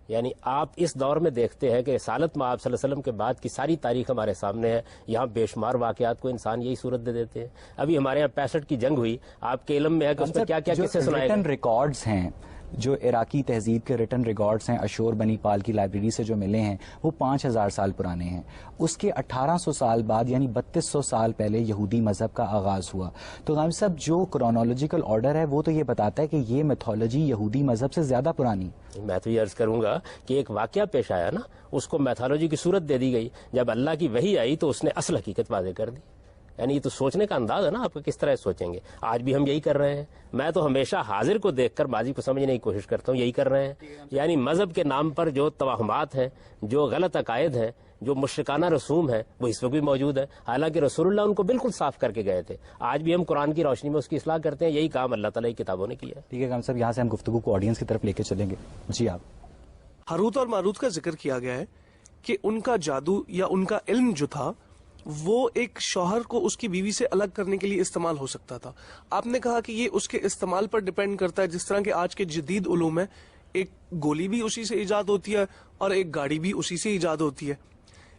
یعنی آپ اس دور میں دیکھتے ہیں کہ رسالت میں آپ صلی اللہ علیہ وسلم کے بعد کی ساری تاریخ ہمارے سامنے ہے، یہاں بے شمار واقعات کو انسان یہی صورت دے دیتے ہیں۔ ابھی ہمارے یہاں 65 کی جنگ ہوئی، آپ کے علم میں ہے کہ اس میں کیا کیا قصے سنائے گئے؟ ریکارڈز ہیں جو عراقی تہذیب کے ریٹن ریکارڈز ہیں، اشور بنی پال کی لائبریری سے جو ملے ہیں، وہ 5000 سال پرانے ہیں۔ اس کے 1800 سال بعد یعنی 3200 سال پہلے یہودی مذہب کا آغاز ہوا۔ تو غام صاحب جو کرونالوجیکل آرڈر ہے وہ تو یہ بتاتا ہے کہ یہ میتھولوجی یہودی مذہب سے زیادہ پرانی۔ میں تو یہ عرض کروں گا کہ ایک واقعہ پیش آیا نا، اس کو میتھولوجی کی صورت دے دی گئی، جب اللہ کی وحی آئی تو اس نے اصل حقیقت واضح کر دی۔ یعنی یہ تو سوچنے کا انداز ہے نا آپ کا، کس طرح سوچیں گے. آج بھی ہم یہی کر رہے ہیں. میں تو ہمیشہ حاضر کو دیکھ کر ماضی کو سمجھنے کی کوشش کرتا ہوں، یہی کر رہے ہیں. یعنی مذہب کے نام پر جو توہمات ہیں، جو غلط عقائد ہیں، جو مشرکانہ رسوم ہے، وہ اس وقت بھی موجود ہے. حالانکہ رسول اللہ ان کو بالکل صاف کر کے گئے تھے. آج بھی ہم قرآن کی روشنی میں اس کی اصلاح کرتے ہیں. یہی کام اللہ تعالیٰ کی کتابوں نے کیا ہے. ٹھیک ہے غام صاحب، یہاں سے ہم گفتگو کو آڈینس کی طرف لے کے چلیں گے. جی آپ. ہاروت اور ماروت کا ذکر کیا گیا ہے کہ ان کا جادو یا ان کا علم جو تھا وہ ایک شوہر کو اس کی بیوی سے الگ کرنے کے لیے استعمال ہو سکتا تھا. آپ نے کہا کہ یہ اس کے استعمال پر ڈیپینڈ کرتا ہے، جس طرح کہ آج کے جدید علوم ہے، ایک گولی بھی اسی سے ایجاد ہوتی ہے اور ایک گاڑی بھی اسی سے ایجاد ہوتی ہے،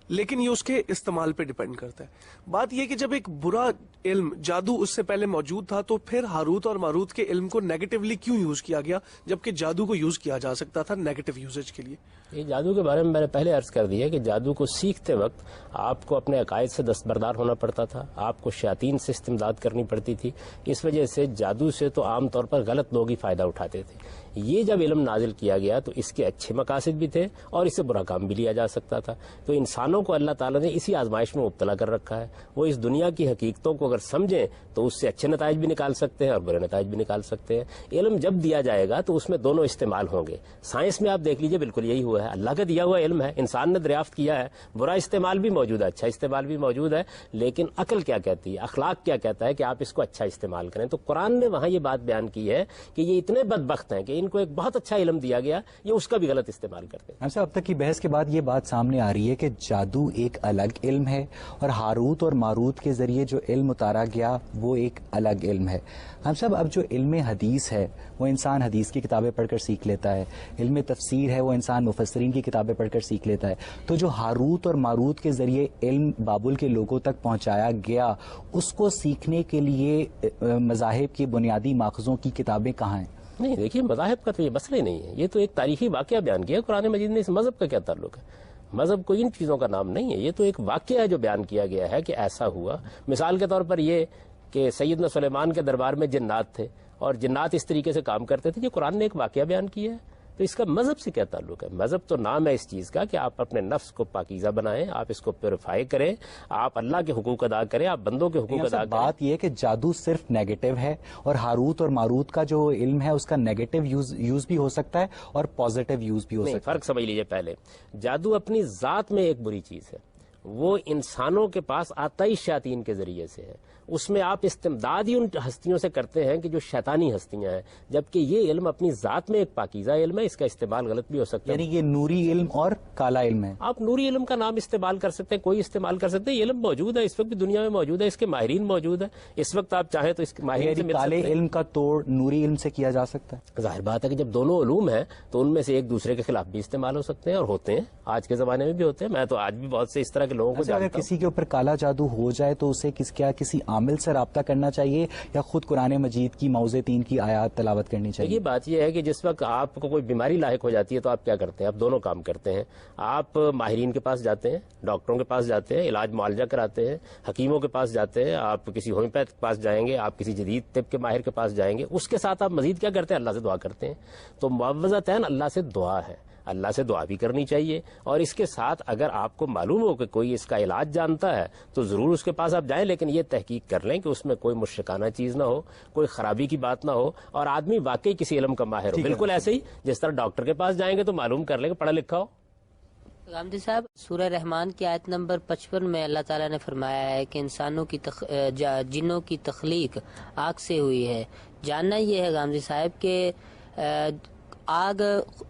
لیکن یہ اس کے استعمال پہ ڈیپینڈ کرتا ہے. بات یہ کہ جب ایک برا علم جادو اس سے پہلے موجود تھا تو پھر ہاروت اور ماروت کے علم کو نیگیٹولی کیوں یوز کیا گیا جبکہ جادو کو یوز کیا جا سکتا تھا نیگیٹو یوزیج کے لیے؟ یہ جادو کے بارے میں نے پہلے عرض کر دیا کہ جادو کو سیکھتے وقت آپ کو اپنے عقائد سے دستبردار ہونا پڑتا تھا، آپ کو شیاطین سے استمداد کرنی پڑتی تھی. اس وجہ سے جادو سے تو عام طور پر غلط لوگ ہی فائدہ اٹھاتے تھے. یہ جب علم نازل کیا گیا تو اس کے اچھے مقاصد بھی تھے اور اس سے برا کام بھی لیا جا سکتا تھا. تو انسانوں کو اللہ تعالیٰ نے اسی آزمائش میں مبتلا کر رکھا ہے. وہ اس دنیا کی حقیقتوں کو اگر سمجھیں تو اس سے اچھے نتائج بھی نکال سکتے ہیں اور برے نتائج بھی نکال سکتے ہیں. علم جب دیا جائے گا تو اس میں دونوں استعمال ہوں گے. سائنس میں آپ دیکھ لیجئے بالکل یہی ہوا ہے. اللہ کا دیا ہوا علم ہے، انسان نے دریافت کیا ہے. برا استعمال بھی موجود ہے، اچھا استعمال بھی موجود ہے، لیکن عقل کیا کہتی ہے، اخلاق کیا کہتا ہے کہ آپ اس کو اچھا استعمال کریں. تو قرآن نے وہاں یہ بات بیان کی ہے کہ یہ اتنے بدبخت ہیں کہ ان کو ایک بہت اچھا علم دیا گیا، یہ اس کا بھی غلط استعمال کرتے ہیں. اب تک کی بحث کے بعد یہ بات سامنے آ رہی ہے کہ جادو ایک الگ علم ہے اور ہاروت اور ماروت کے ذریعے جو علم اتارا گیا وہ ایک الگ علم ہے. ہم سب اب جو علم حدیث ہے وہ انسان حدیث کی کتابیں پڑھ کر سیکھ لیتا ہے، علم تفسیر ہے وہ انسان مفسرین کی کتابیں پڑھ کر سیکھ لیتا ہے. تو جو ہاروت اور ماروت کے ذریعے علم بابل کے لوگوں تک پہنچایا گیا، اس کو سیکھنے کے لیے مذاہب کی بنیادی ماخذوں کی کتابیں کہاں ہیں؟ نہیں دیکھیے، مذاہب کا تو یہ مسئلہ ہی نہیں ہے. یہ تو ایک تاریخی واقعہ بیان کیا قرآن مجید نے. اس مذہب کا کیا تعلق ہے؟ مذہب کوئی ان چیزوں کا نام نہیں ہے. یہ تو ایک واقعہ ہے جو بیان کیا گیا ہے کہ ایسا ہوا. مثال کے طور پر یہ کہ سیدنا سلیمان کے دربار میں جنات تھے اور جنات اس طریقے سے کام کرتے تھے. یہ قرآن نے ایک واقعہ بیان کیا ہے. تو اس کا مذہب سے کیا تعلق ہے؟ مذہب تو نام ہے اس چیز کا کہ آپ اپنے نفس کو پاکیزہ بنائیں، آپ اس کو پیوریفائی کریں، آپ اللہ کے حقوق ادا کریں، آپ بندوں کے حقوق ادا کریں. بات یہ ہے کہ جادو صرف نیگیٹو ہے اور ہاروت اور ماروت کا جو علم ہے اس کا نیگیٹو یوز بھی ہو سکتا ہے اور پازیٹو یوز بھی ہو سکتا ہے. فرق سمجھ لیجئے. پہلے جادو اپنی ذات میں ایک بری چیز ہے. وہ انسانوں کے پاس آتا ہی شیاطین کے ذریعے سے ہے. اس میں آپ استمداد ہی ان ہستیوں سے کرتے ہیں کہ جو شیطانی ہستیاں ہیں، جبکہ یہ علم اپنی ذات میں ایک پاکیزہ علم ہے. اس کا استعمال غلط بھی ہو سکتا ہے. یعنی یہ نوری علم اور کالا علم ہے. آپ نوری علم کا نام استعمال کر سکتے ہیں، کوئی استعمال کر سکتے ہیں. یہ علم موجود ہے، اس وقت بھی دنیا میں موجود ہے، اس کے ماہرین موجود ہیں. اس وقت آپ چاہیں تو اس کے ماہرین سے مل سکتے ہیں. کالے علم کا توڑ نوری علم سے کیا جا سکتا ہے. ظاہر بات ہے کہ جب دونوں علوم ہیں تو ان میں سے ایک دوسرے کے خلاف بھی استعمال ہو سکتے ہیں اور ہوتے ہیں. آج کے زمانے میں بھی ہوتے ہیں. میں تو آج بھی بہت سے اس طرح کے لوگوں کو جانتا ہوں. اگر کسی کے اوپر کالا جادو ہو جائے تو اسے کسی عامل سے رابطہ کرنا چاہیے یا خود قرآن مجید کی موضع 3 کی آیات تلاوت کرنی چاہیے؟ یہ بات یہ ہے کہ جس وقت آپ کو کوئی بیماری لاحق ہو جاتی ہے تو آپ کیا کرتے ہیں؟ آپ دونوں کام کرتے ہیں. آپ ماہرین کے پاس جاتے ہیں، ڈاکٹروں کے پاس جاتے ہیں، علاج معالجہ کراتے ہیں، حکیموں کے پاس جاتے ہیں، آپ کسی ہومیوپیتھ کے پاس جائیں گے، آپ کسی جدید طب کے ماہر کے پاس جائیں گے. اس کے ساتھ آپ مزید کیا کرتے ہیں؟ اللہ سے دعا کرتے ہیں. تو معوذتین اللہ سے دعا ہے، اللہ سے دعا بھی کرنی چاہیے. اور اس کے ساتھ اگر آپ کو معلوم ہو کہ کوئی اس کا علاج جانتا ہے تو ضرور اس کے پاس آپ جائیں، لیکن یہ تحقیق کر لیں کہ اس میں کوئی مشرکانہ چیز نہ ہو، کوئی خرابی کی بات نہ ہو اور آدمی واقعی کسی علم کا ماہر ہو. بالکل ایسے ہی جس طرح ڈاکٹر کے پاس جائیں گے تو معلوم کر لیں کہ پڑھا لکھا ہو. غامدی صاحب، سورہ رحمان کی آیت نمبر 55 میں اللہ تعالیٰ نے فرمایا ہے کہ انسانوں کی جنوں کی تخلیق آگ سے ہوئی ہے. جاننا یہ ہے غامدی صاحب کہ آگ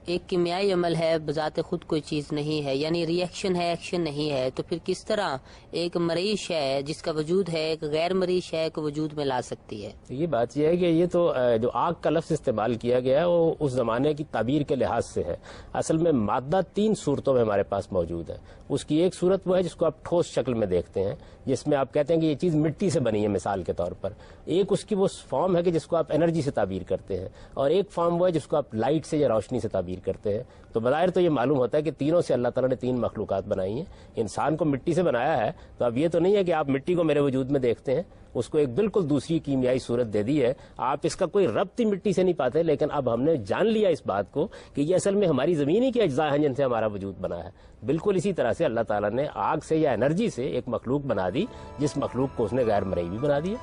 ایک کیمیائی عمل ہے، بذات خود کوئی چیز نہیں ہے، یعنی ری ایکشن ہے، ایکشن نہیں ہے. تو پھر کس طرح ایک مریش ہے جس کا وجود ہے ایک غیر مریش ہے کو وجود میں لا سکتی ہے؟ یہ بات یہ ہے کہ یہ تو جو آگ کا لفظ استعمال کیا گیا ہے وہ اس زمانے کی تعبیر کے لحاظ سے ہے. اصل میں مادہ 3 صورتوں میں ہمارے پاس موجود ہے. اس کی ایک صورت وہ ہے جس کو آپ ٹھوس شکل میں دیکھتے ہیں، جس میں آپ کہتے ہیں کہ یہ چیز مٹی سے بنی ہے مثال کے طور پر. ایک اس کی وہ فارم ہے کہ جس کو آپ انرجی سے تعبیر کرتے ہیں، اور ایک فارم وہ ہے جس کو آپ لائٹ سے یا روشنی سے تعبیر کرتے ہیں. تو بظاہر تو یہ معلوم ہوتا ہے کہ تینوں سے اللہ تعالیٰ نے 3 مخلوقات بنائی ہیں. انسان کو مٹی سے بنایا ہے تو اب یہ تو نہیں ہے کہ آپ مٹی کو میرے وجود میں دیکھتے ہیں, اس کو ایک بالکل دوسری کیمیائی صورت دے دی ہے, آپ اس کا کوئی ربط ہی مٹی سے نہیں پاتے. لیکن اب ہم نے جان لیا اس بات کو کہ یہ اصل میں ہماری زمین ہی کے اجزاء ہیں جن سے ہمارا وجود بنا ہے. بالکل اسی طرح سے اللہ تعالیٰ نے آگ سے یا انرجی سے ایک مخلوق بنا دی, جس مخلوق کو اس نے غیر مرئی بھی بنا دیا.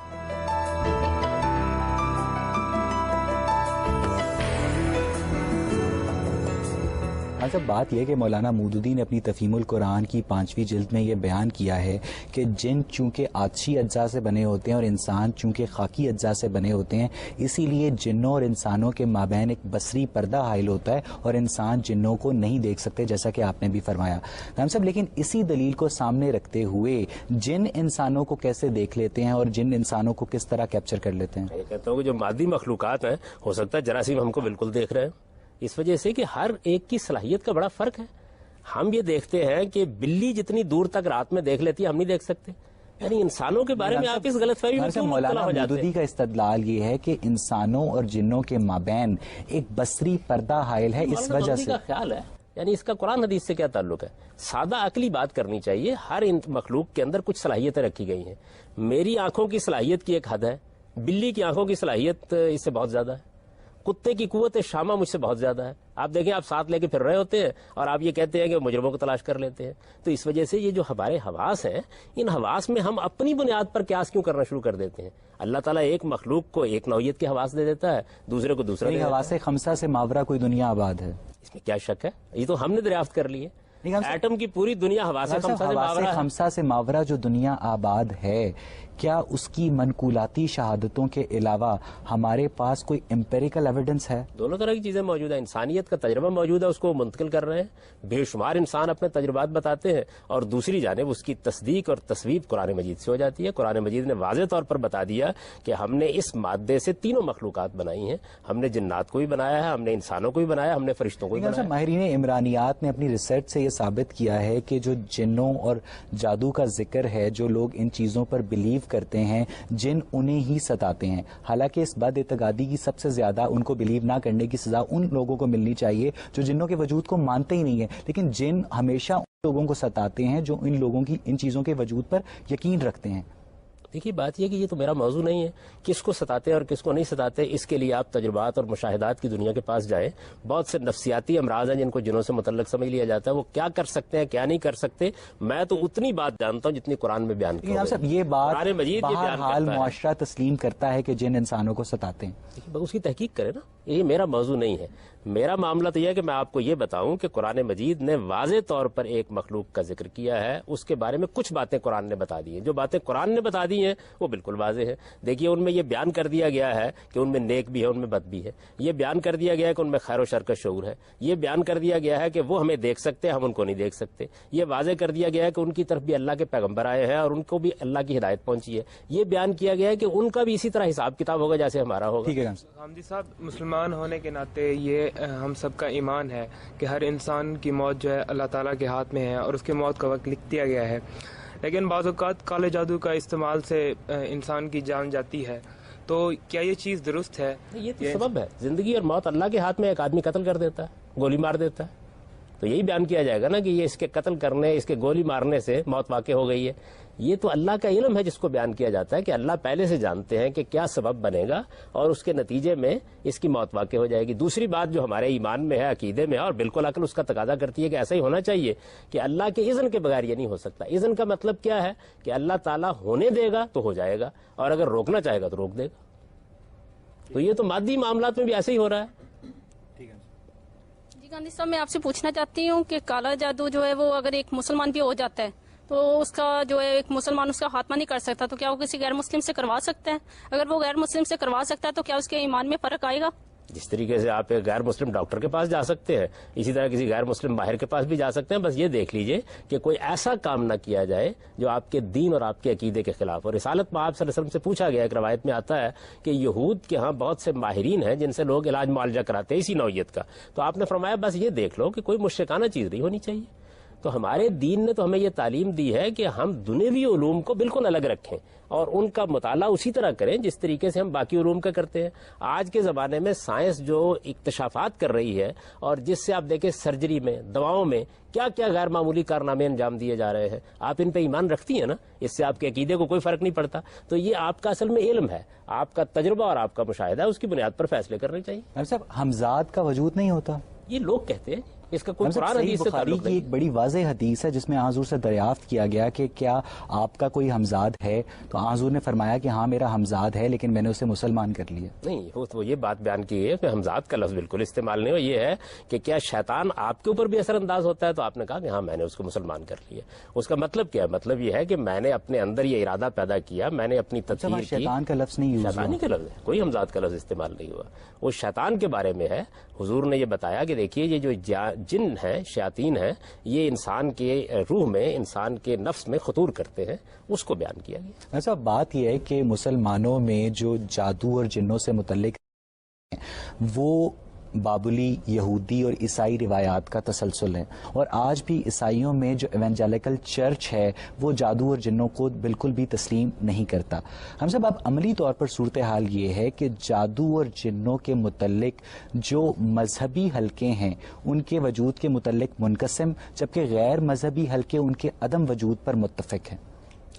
اچھا, بات یہ کہ مولانا مودودی نے اپنی تفہیم القرآن کی 5ویں جلد میں یہ بیان کیا ہے کہ جن چونکہ آتشی اجزاء سے بنے ہوتے ہیں اور انسان چونکہ خاکی اجزاء سے بنے ہوتے ہیں, اسی لیے جنوں اور انسانوں کے مابین ایک بصری پردہ حائل ہوتا ہے اور انسان جنوں کو نہیں دیکھ سکتے, جیسا کہ آپ نے بھی فرمایا غام صاحب. لیکن اسی دلیل کو سامنے رکھتے ہوئے جن انسانوں کو کیسے دیکھ لیتے ہیں اور جن انسانوں کو کس طرح کیپچر کر لیتے ہیں؟ میں کہتا ہوں کہ جو مادی مخلوقات ہیں, ہو سکتا ہے جراثیم ہم کو بالکل دیکھ رہے ہیں, اس وجہ سے کہ ہر ایک کی صلاحیت کا بڑا فرق ہے. ہم یہ دیکھتے ہیں کہ بلی جتنی دور تک رات میں دیکھ لیتی ہے, ہم نہیں دیکھ سکتے. یعنی انسانوں کے بارے میں آپ اس غلط فہمی میں کیوں مبتلا ہو جاتے ہیں؟ مودودی کا استدلال یہ ہے کہ انسانوں اور جنوں کے مابین ایک بصری پردہ حائل ہے, اس وجہ سے. کا خیال ہے یعنی اس کا قرآن حدیث سے کیا تعلق ہے؟ سادہ عقلی بات کرنی چاہیے. ہر مخلوق کے اندر کچھ صلاحیتیں رکھی گئی ہیں. میری آنکھوں کی صلاحیت کی ایک حد ہے, بلی کی آنکھوں کی صلاحیت اس سے بہت زیادہ ہے, کتے کی قوت شامہ مجھ سے بہت زیادہ ہے. آپ دیکھیں, آپ ساتھ لے کے پھر رہے ہوتے ہیں اور آپ یہ کہتے ہیں کہ مجرموں کو تلاش کر لیتے ہیں. تو اس وجہ سے یہ جو ہمارے حواس ہیں, ان حواس میں ہم اپنی بنیاد پر قیاس کیوں کرنا شروع کر دیتے ہیں؟ اللہ تعالیٰ ایک مخلوق کو ایک نوعیت کے حواس دے دیتا ہے, دوسرے کو دوسرا. حواس خمسہ سے ماورا کوئی دنیا آباد ہے, اس میں کیا شک ہے؟ یہ تو ہم نے دریافت کر لی ہے. ایٹم کی پوری دنیا حواس خمسہ سے ماورا جو دنیا آباد ہے, کیا اس کی منقولاتی شہادتوں کے علاوہ ہمارے پاس کوئی امپیریکل ایویڈنس ہے؟ دونوں طرح کی چیزیں موجود ہیں. انسانیت کا تجربہ موجود ہے, اس کو منتقل کر رہے ہیں. بے شمار انسان اپنے تجربات بتاتے ہیں, اور دوسری جانب اس کی تصدیق اور تصویب قرآن مجید سے ہو جاتی ہے. قرآن مجید نے واضح طور پر بتا دیا کہ ہم نے اس مادے سے 3 مخلوقات بنائی ہیں. ہم نے جنات کو بھی بنایا ہے, ہم نے انسانوں کو بھی بنایا, ہم نے فرشتوں کو بھی بنایا. ماہرین عمرانیات نے اپنی ریسرچ سے یہ ثابت کیا ہے کہ جو جنوں اور جادو کا ذکر ہے, جو لوگ ان چیزوں پر بلیو کرتے ہیں, جن انہیں ہی ستاتے ہیں. حالانکہ اس بد اعتقادی کی سب سے زیادہ ان کو بلیو نہ کرنے کی سزا ان لوگوں کو ملنی چاہیے جو جنوں کے وجود کو مانتے ہی نہیں ہیں, لیکن جن ہمیشہ ان لوگوں کو ستاتے ہیں جو ان لوگوں کی ان چیزوں کے وجود پر یقین رکھتے ہیں. دیکھیے, بات یہ کہ یہ تو میرا موضوع نہیں ہے کس کو ستاتے اور کس کو نہیں ستاتے. اس کے لیے آپ تجربات اور مشاہدات کی دنیا کے پاس جائیں. بہت سے نفسیاتی امراض ہیں جن کو جنوں سے متعلق سمجھ لیا جاتا ہے. وہ کیا کر سکتے ہیں, کیا نہیں کر سکتے, میں تو اتنی بات جانتا ہوں جتنی قرآن میں بیان کی. یہ بات بہرحال معاشرہ تسلیم کرتا ہے کہ جن انسانوں کو ستاتے ہیں. اس کی تحقیق کرے نا, یہ میرا موضوع نہیں ہے. میرا معاملہ تو یہ ہے کہ میں آپ کو یہ بتاؤں کہ قرآن مجید نے واضح طور پر ایک مخلوق کا ذکر کیا ہے. اس کے بارے میں کچھ باتیں قرآن نے بتا دی ہیں. جو باتیں قرآن نے بتا دی ہیں وہ بالکل واضح ہے. دیکھیے, ان میں یہ بیان کر دیا گیا ہے کہ ان میں نیک بھی ہے, ان میں بد بھی ہے. یہ بیان کر دیا گیا ہے کہ ان میں خیر و شر کا شعور ہے. یہ بیان کر دیا گیا ہے کہ وہ ہمیں دیکھ سکتے ہیں, ہم ان کو نہیں دیکھ سکتے. یہ واضح کر دیا گیا ہے کہ ان کی طرف بھی اللہ کے پیغمبر آئے ہیں اور ان کو بھی اللہ کی ہدایت پہنچی ہے. یہ بیان کیا گیا ہے کہ ان کا بھی اسی طرح حساب کتاب ہوگا جیسے ہمارا ہوگا. ٹھیک ہے حامدی صاحب, مسلمان ہونے کے ناطے یہ ہم سب کا ایمان ہے کہ ہر انسان کی موت جو ہے اللہ تعالیٰ کے ہاتھ میں ہے اور اس کے موت کا وقت لکھ دیا گیا ہے. لیکن بعض اوقات کالے جادو کا استعمال سے انسان کی جان جاتی ہے, تو کیا یہ چیز درست ہے؟ یہ تو سبب ہے. زندگی اور موت اللہ کے ہاتھ میں. ایک آدمی قتل کر دیتا ہے, گولی مار دیتا ہے, تو یہی بیان کیا جائے گا نا کہ یہ اس کے قتل کرنے, اس کے گولی مارنے سے موت واقع ہو گئی ہے. یہ تو اللہ کا علم ہے جس کو بیان کیا جاتا ہے کہ اللہ پہلے سے جانتے ہیں کہ کیا سبب بنے گا اور اس کے نتیجے میں اس کی موت واقع ہو جائے گی. دوسری بات جو ہمارے ایمان میں ہے, عقیدے میں ہے, اور بالکل عقل اس کا تقاضا کرتی ہے کہ ایسا ہی ہونا چاہیے کہ اللہ کے اذن کے بغیر یہ نہیں ہو سکتا. اذن کا مطلب کیا ہے کہ اللہ تعالیٰ ہونے دے گا تو ہو جائے گا, اور اگر روکنا چاہے گا تو روک دے گا. تو یہ تو مادی معاملات میں بھی ایسے ہی ہو رہا ہے. جی گاندھی صاحب, میں آپ سے پوچھنا چاہتی ہوں کہ کالا جادو جو ہے وہ اگر ایک مسلمان بھی ہو جاتا ہے تو اس کا جو ہے ایک مسلمان اس کا خاتمہ نہیں کر سکتا, تو کیا وہ کسی غیر مسلم سے کروا سکتا ہے؟ اگر وہ غیر مسلم سے کروا سکتا ہے تو کیا اس کے ایمان میں فرق آئے گا؟ جس طریقے سے آپ ایک غیر مسلم ڈاکٹر کے پاس جا سکتے ہیں, اسی طرح کسی غیر مسلم ماہر کے پاس بھی جا سکتے ہیں. بس یہ دیکھ لیجئے کہ کوئی ایسا کام نہ کیا جائے جو آپ کے دین اور آپ کے عقیدے کے خلاف. اور رسالت میں آپ صلی اللہ علیہ وسلم سے پوچھا گیا, ایک روایت میں آتا ہے کہ یہود کے ہاں بہت سے ماہرین ہیں جن سے لوگ علاج معالجہ کراتے ہیں اسی نوعیت کا. تو آپ نے فرمایا بس یہ دیکھ لو کہ کوئی مشرکانہ چیز نہیں ہونی چاہیے. تو ہمارے دین نے تو ہمیں یہ تعلیم دی ہے کہ ہم دنیوی علوم کو بالکل الگ رکھیں اور ان کا مطالعہ اسی طرح کریں جس طریقے سے ہم باقی علوم کا کرتے ہیں. آج کے زمانے میں سائنس جو اکتشافات کر رہی ہے اور جس سے آپ دیکھیں سرجری میں، دواؤں میں کیا کیا غیر معمولی کارنامے انجام دیے جا رہے ہیں، آپ ان پہ ایمان رکھتی ہیں نا؟ اس سے آپ کے عقیدے کو کوئی فرق نہیں پڑتا. تو یہ آپ کا اصل میں علم ہے، آپ کا تجربہ اور آپ کا مشاہدہ ہے، اس کی بنیاد پر فیصلے کرنے چاہیے. صاحب حمزات کا وجود نہیں ہوتا، یہ لوگ کہتے ہیں، اس کا کوئی قرآن صحیح حدیث سے بخاری تعلق کی نہیں. ایک بڑی واضح حدیث ہے جس میں حضور سے دریافت کیا گیا کہ کیا آپ کا کوئی ہمزاد ہے، تو حضور نے فرمایا کہ ہاں میرا ہمزاد ہے لیکن میں نے اسے مسلمان کر لیا. نہیں، وہ یہ بات بیان کی ہے کہ ہمزاد کا لفظ بالکل استعمال نہیں ہو. یہ ہے کہ کیا شیطان آپ کے اوپر بھی اثر انداز ہوتا ہے؟ تو آپ نے کہا کہ ہاں میں نے اس کو مسلمان کر لیا. اس کا مطلب کیا ہے؟ مطلب یہ ہے کہ میں نے اپنے اندر یہ ارادہ پیدا کیا، میں نے اپنی تطہیر کی. شیطان کا لفظ نہیں یوز ہوا، شیطانی کا لفظ ہے، کوئی ہمزاد کا لفظ استعمال نہیں ہوا. وہ شیطان کے بارے میں ہے. حضور نے یہ بتایا کہ دیکھیے یہ جو جن ہیں، شیاطین ہیں، یہ انسان کے روح میں، انسان کے نفس میں خطور کرتے ہیں، اس کو بیان کیا گیا. ایسا بات یہ ہے کہ مسلمانوں میں جو جادو اور جنوں سے متعلق وہ بابلی، یہودی اور عیسائی روایات کا تسلسل ہے، اور آج بھی عیسائیوں میں جو ایونجیلیکل چرچ ہے وہ جادو اور جنوں کو بالکل بھی تسلیم نہیں کرتا. ہم سب اب عملی طور پر صورتحال یہ ہے کہ جادو اور جنوں کے متعلق جو مذہبی حلقے ہیں ان کے وجود کے متعلق منقسم، جبکہ غیر مذہبی حلقے ان کے عدم وجود پر متفق ہیں.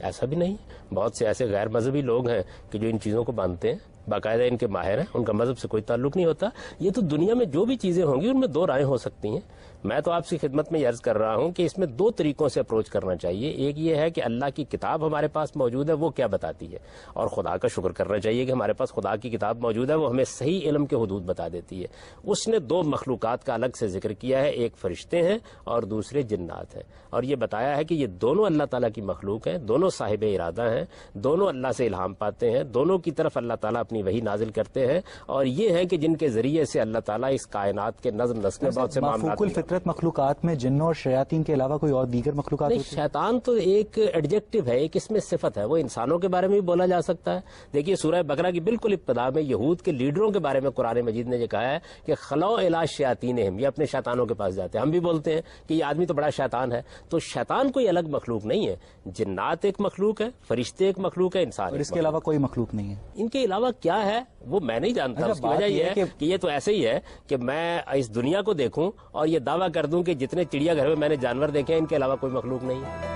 ایسا بھی نہیں، بہت سے ایسے غیر مذہبی لوگ ہیں کہ جو ان چیزوں کو مانتے ہیں، باقاعدہ ان کے ماہر ہیں، ان کا مذہب سے کوئی تعلق نہیں ہوتا. یہ تو دنیا میں جو بھی چیزیں ہوں گی ان میں دو رائے ہو سکتی ہیں. میں تو آپ کی خدمت میں عرض کر رہا ہوں کہ اس میں دو طریقوں سے اپروچ کرنا چاہیے. ایک یہ ہے کہ اللہ کی کتاب ہمارے پاس موجود ہے، وہ کیا بتاتی ہے، اور خدا کا شکر کرنا چاہیے کہ ہمارے پاس خدا کی کتاب موجود ہے، وہ ہمیں صحیح علم کے حدود بتا دیتی ہے. اس نے دو مخلوقات کا الگ سے ذکر کیا ہے، ایک فرشتے ہیں اور دوسرے جنات ہیں، اور یہ بتایا ہے کہ یہ دونوں اللہ تعالیٰ کی مخلوق ہیں، دونوں صاحب ارادہ ہیں، دونوں اللہ سے الہام پاتے ہیں، دونوں کی طرف اللہ تعالیٰ اپنی وحی نازل کرتے ہیں، اور یہ ہے کہ جن کے ذریعے سے اللہ تعالیٰ اس کائنات کے نظم نسق میں بہت سے معاملات. مافوق الفطرت مخلوقات میں جنوں اور شیاطین کے علاوہ کوئی اور دیگر مخلوقات نہیں، ہوتی ہیں؟ شیطان تو ایک ایڈجیکٹو ہے، ایک اس میں صفت ہے، وہ انسانوں کے بارے میں بھی بولا جا سکتا ہے. دیکھیے سورہ بقرہ کی بالکل ابتدا میں یہود کے لیڈروں کے بارے میں قرآن مجید نے یہ کہا ہے کہ خلو الی شیاطینہم، یہ اپنے شیطانوں کے پاس جاتے ہیں. ہم بھی بولتے ہیں کہ یہ آدمی تو بڑا شیطان ہے. تو شیطان کوئی الگ مخلوق نہیں ہے، جنات ایک مخلوق ہے، فرشتے ایک مخلوق ہے، انسان اور اس کے علاوہ کوئی مخلوق نہیں ہے. ان کے علاوہ کیا ہے وہ میں نہیں جانتا. اس کی وجہ یہ ہے کہ یہ تو ایسے ہی ہے کہ میں اس دنیا کو دیکھوں اور یہ دعویٰ کر دوں کہ جتنے چڑیا گھر میں نے جانور دیکھے ہیں ان کے علاوہ کوئی مخلوق نہیں ہے.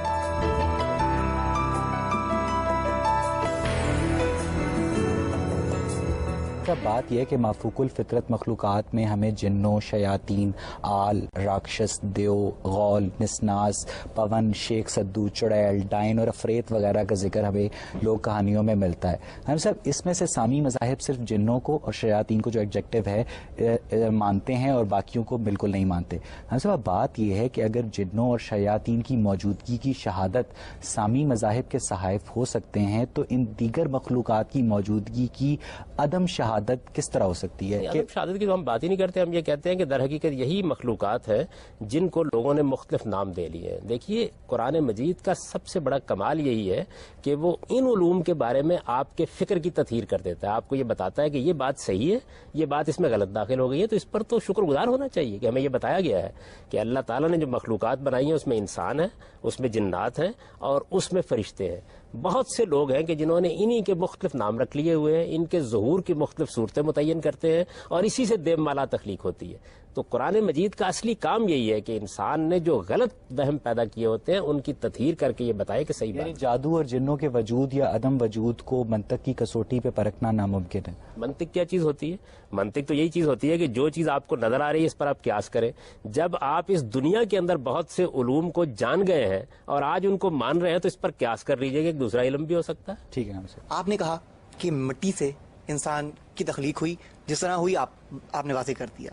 بات یہ کہ مافوق الفطرت مخلوقات میں ہمیں جنوں، شیاطین، آل، راکشس، دیو، غول، نسناس، پون، شیخ سدو، چڑیل، ڈائن اور افریت وغیرہ کا ذکر ہمیں لوگ کہانیوں میں ملتا ہے. ہم سب اس میں سے سامی مذاہب صرف جنوں کو اور شیاطین کو جو ایڈجیکٹو ہے مانتے ہیں اور باقیوں کو بالکل نہیں مانتے. ہم سب بات یہ ہے کہ اگر جنوں اور شیاطین کی موجودگی کی شہادت سامی مذاہب کے صحائف ہو سکتے ہیں تو ان دیگر مخلوقات کی موجودگی کی عدم شہادت کس طرح ہو سکتی ہے؟ شہادت کی تو ہم بات ہی نہیں کرتے. ہم یہ کہتے ہیں کہ در حقیقت یہی مخلوقات ہیں جن کو لوگوں نے مختلف نام دے لیے ہیں. دیکھیے قرآن مجید کا سب سے بڑا کمال یہی ہے کہ وہ ان علوم کے بارے میں آپ کے فکر کی تطہیر کر دیتا ہے. آپ کو یہ بتاتا ہے کہ یہ بات صحیح ہے، یہ بات اس میں غلط داخل ہو گئی ہے. تو اس پر تو شکر گزار ہونا چاہیے کہ ہمیں یہ بتایا گیا ہے کہ اللہ تعالیٰ نے جو مخلوقات بنائی ہیں اس میں انسان ہیں، اس میں جنات ہیں اور اس میں فرشتے ہیں. بہت سے لوگ ہیں کہ جنہوں نے انہی کے مختلف نام رکھ لیے ہوئے ہیں، ان کے ظہور کی مختلف صورتیں متعین کرتے ہیں اور اسی سے دیو مالا تخلیق ہوتی ہے. تو قرآن مجید کا اصلی کام یہی ہے کہ انسان نے جو غلط وہم پیدا کیے ہوتے ہیں ان کی تطہیر کر کے یہ بتائے کہ صحیح بات. جادو اور جنوں کے وجود یا عدم وجود کو منطق کی کسوٹی پہ پرکھنا ناممکن ہے. منطق کیا چیز ہوتی ہے؟ منطق تو یہی چیز ہوتی ہے کہ جو چیز آپ کو نظر آ رہی ہے اس پر آپ قیاس کریں. جب آپ اس دنیا کے اندر بہت سے علوم کو جان گئے ہیں اور آج ان کو مان رہے ہیں تو اس پر قیاس کر لیجیے کہ ایک دوسرا علم بھی ہو سکتا ہے. ٹھیک ہے. ہم سے آپ نے کہا کہ مٹی سے انسان کی تخلیق ہوئی، جس طرح ہوئی آپ نے واضح کر دیا.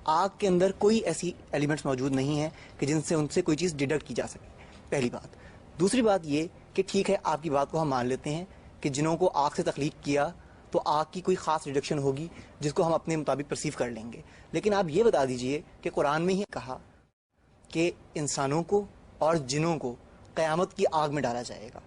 آگ کے اندر کوئی ایسی ایلیمنٹس موجود نہیں ہیں کہ جن سے ان سے کوئی چیز ڈیڈکٹ کی جا سکے، پہلی بات. دوسری بات یہ کہ ٹھیک ہے آپ کی بات کو ہم مان لیتے ہیں کہ جنوں کو آگ سے تخلیق کیا تو آگ کی کوئی خاص ریڈکشن ہوگی جس کو ہم اپنے مطابق پرسیو کر لیں گے. لیکن آپ یہ بتا دیجئے کہ قرآن میں ہی کہا کہ انسانوں کو اور جنوں کو قیامت کی آگ میں ڈالا جائے گا.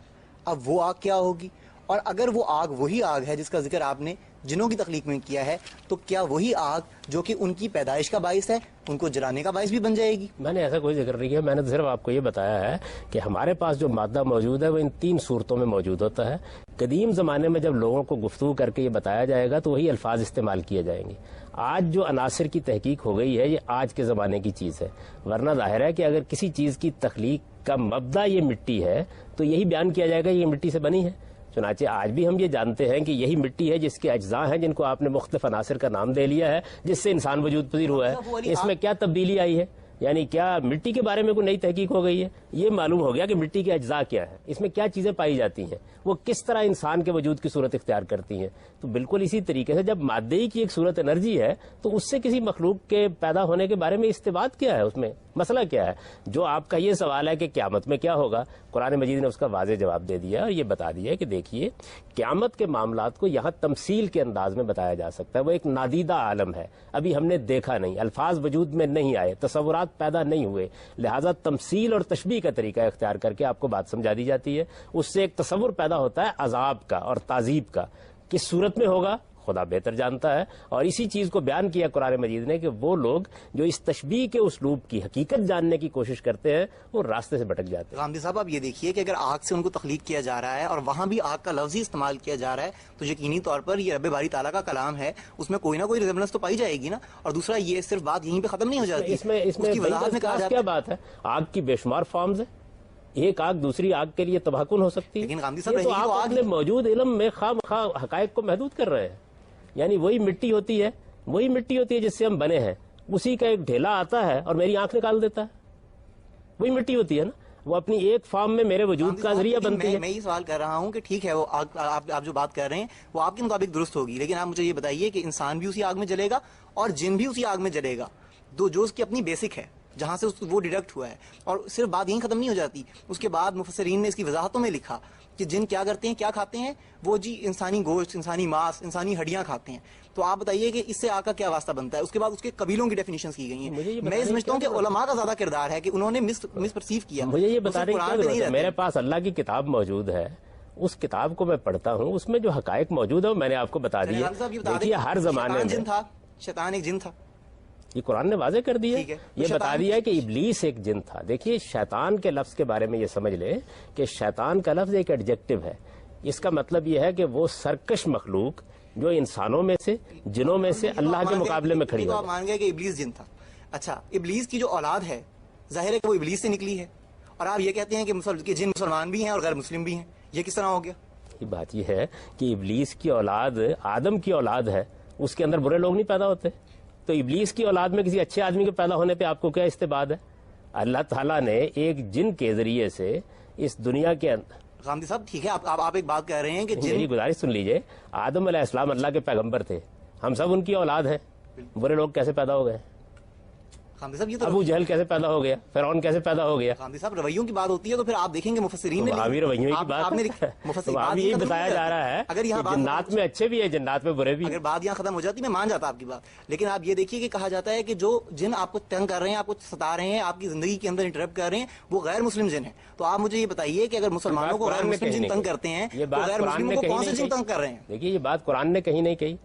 اب وہ آگ کیا ہوگی اور اگر وہ آگ وہی آگ ہے جس کا ذکر آپ نے جنوں کی تخلیق میں کیا ہے تو کیا وہی آگ جو کہ ان کی پیدائش کا باعث ہے ان کو جلانے کا باعث بھی بن جائے گی؟ میں نے ایسا کوئی ذکر نہیں کیا، میں نے صرف آپ کو یہ بتایا ہے کہ ہمارے پاس جو مادہ موجود ہے وہ ان 3 صورتوں میں موجود ہوتا ہے. قدیم زمانے میں جب لوگوں کو گفتگو کر کے یہ بتایا جائے گا تو وہی الفاظ استعمال کیے جائیں گے. آج جو عناصر کی تحقیق ہو گئی ہے یہ آج کے زمانے کی چیز ہے، ورنہ ظاہر ہے کہ اگر کسی چیز کی تخلیق کا مبدا یہ مٹی ہے تو یہی بیان کیا جائے گا یہ مٹی سے بنی ہے. چنانچہ آج بھی ہم یہ جانتے ہیں کہ یہی مٹی ہے جس کے اجزاء ہیں جن کو آپ نے مختلف عناصر کا نام دے لیا ہے جس سے انسان وجود پذیر ہوا ہے. اس میں کیا تبدیلی آئی ہے؟ یعنی کیا مٹی کے بارے میں کوئی نئی تحقیق ہو گئی ہے؟ یہ معلوم ہو گیا کہ مٹی کے اجزاء کیا ہے، اس میں کیا چیزیں پائی جاتی ہیں، وہ کس طرح انسان کے وجود کی صورت اختیار کرتی ہیں. تو بالکل اسی طریقے سے جب مادے کی ایک صورت انرجی ہے تو اس سے کسی مخلوق کے پیدا ہونے کے بارے میں استبات کیا ہے، اس میں مسئلہ کیا ہے؟ جو آپ کا یہ سوال ہے کہ قیامت میں کیا ہوگا، قرآن مجید نے اس کا واضح جواب دے دیا اور یہ بتا دیا کہ دیکھیے قیامت کے معاملات کو یہاں تمثیل کے انداز میں بتایا جا سکتا ہے. وہ ایک نادیدہ عالم ہے، ابھی ہم نے دیکھا نہیں، الفاظ وجود میں نہیں آئے، تصورات پیدا نہیں ہوئے، لہٰذا تمثیل اور تشبیہ کا طریقہ اختیار کر کے آپ کو بات سمجھا دی جاتی ہے. اس سے ایک تصور پیدا ہوتا ہے عذاب کا اور تعذیب کا، کس صورت میں ہوگا خدا بہتر جانتا ہے. اور اسی چیز کو بیان کیا قرآن مجید نے کہ وہ لوگ جو اس تشبیہ کے اسلوب کی حقیقت جاننے کی کوشش کرتے ہیں وہ راستے سے بھٹک جاتے ہیں. غامدی صاحب آپ یہ دیکھیے کہ اگر آگ سے ان کو تخلیق کیا جا رہا ہے اور وہاں بھی آگ کا لفظ ہی استعمال کیا جا رہا ہے تو یقینی طور پر یہ رب باری تعالیٰ کا کلام ہے، اس میں کوئی نہ کوئی ریزمبلنس تو پائی جائے گی نا. اور دوسرا یہ صرف بات یہیں پہ ختم نہیں ہو جاتی، اس میں کی وضاحت میں کہا جاتا کیا ہے بات ہے؟ آگ کی بے شمار فارمز ہیں، ایک آگ دوسری آگ کے لیے تباہ کن ہو سکتی ہے. لیکن غامدی صاحب یہ تو رہی آپ تو آگ اپنے موجود علم میں خواہ مخواہ حقائق کو محدود کر رہے ہیں. یعنی وہی مٹی ہوتی ہے، وہی مٹی ہوتی ہے جس سے ہم بنے ہیں، اسی کا ایک ڈھیلا آتا ہے اور میری آنکھ نکال دیتا ہے. وہی مٹی ہوتی ہے نا، وہ اپنی ایک فارم میں میرے وجود کا ذریعہ بنتی ہے. میں یہ سوال کر رہا ہوں کہ ٹھیک ہے وہ آپ جو بات کر رہے ہیں وہ آپ کے مطابق درست ہوگی، لیکن آپ مجھے یہ بتائیے کہ انسان بھی اسی آگ میں جلے گا اور جن بھی اسی آگ میں جلے گا، جو اس کی اپنی بیسک ہے جہاں سے وہ ڈیڈکٹ ہوا ہے. اور صرف بات یہیں ختم نہیں ہو جاتی، اس کے بعد مفسرین نے اس کی وضاحتوں میں لکھا کہ جن کیا کرتے ہیں، کیا کھاتے ہیں، وہ جی انسانی گوشت، انسانی ماس، انسانی ہڈیاں کھاتے ہیں. تو آپ بتائیے کہ اس سے آگ کا کیا واسطہ بنتا ہے؟ اس کے بعد اس کے قبیلوں کی ڈیفینیشنز کی گئی ہیں. میں سمجھتا ہوں کہ علماء کا زیادہ کردار ہے کہ انہوں نے مس پرسیو کیا. مجھے یہ بتانے کی کیا ضرورت ہے؟ میرے پاس اللہ کی کتاب موجود ہے، اس کتاب کو میں پڑھتا ہوں، اس میں جو حقائق موجود ہے وہ میں نے آپ کو بتا دی ہے. دیکھیے ہر زمانے میں شیطان ایک جن تھا، یہ قرآن نے واضح کر دیا، یہ بتا دیا کہ ابلیس ایک جن تھا. دیکھیے شیطان کے لفظ کے بارے میں یہ سمجھ لیں کہ شیطان کا لفظ ایک ایڈجیکٹو ہے. اس کا مطلب یہ ہے کہ وہ سرکش مخلوق جو انسانوں میں سے، جنوں میں سے اللہ کے مقابلے میں کھڑی ہو. آپ مان گئے کہ ابلیس جن تھا. اچھا، ابلیس کی جو اولاد ہے ظاہر ہے کہ وہ ابلیس سے نکلی ہے، اور آپ یہ کہتے ہیں کہ جن مسلمان بھی ہیں اور غیر مسلم بھی ہیں. یہ کس طرح ہو گیا؟ یہ بات یہ ہے کہ ابلیس کی اولاد آدم کی اولاد ہے، اس کے اندر برے لوگ نہیں پیدا ہوتے. تو ابلیس کی اولاد میں کسی اچھے آدمی کے پیدا ہونے پہ آپ کو کیا استباد ہے؟ اللہ تعالیٰ نے ایک جن کے ذریعے سے اس دنیا کے غامدی صاحب ٹھیک ہے، آپ ایک بات کہہ رہے ہیں کہ میری گزارش سن لیجئے، آدم علیہ السلام اللہ کے پیغمبر تھے، ہم سب ان کی اولاد ہیں. برے لوگ کیسے پیدا ہو گئے؟ غامدی صاحب یہ تو ابو جہل کیسے پیدا ہو گیا؟ فرعون کیسے پیدا ہو گیا؟ غامدی صاحب رویوں کی بات ہوتی ہے تو پھر آپ دیکھیں گے مفسرین نے رویوں کی بات یہی بتایا جا رہا ہے اگر یہاں جنات میں اچھے بھی ہیں، جنات میں برے بھی. اگر بات یہاں ختم ہو جاتی میں مان جاتا آپ کی بات، لیکن آپ یہ دیکھیے کہ کہا جاتا ہے کہ جو جن آپ کو تنگ کر رہے ہیں، آپ کو ستا رہے ہیں، آپ کی زندگی کے اندر انٹرپٹ کر رہے ہیں، وہ غیر مسلم جن ہیں. تو آپ مجھے یہ بتائیے کہ اگر مسلمانوں کو غیر مسلم جن تنگ کرتے ہیں تو غیر مسلموں کو کون سے جن تنگ کر رہے ہیں؟ دیکھیے یہ بات قرآن نے کہیں نہیں کہی.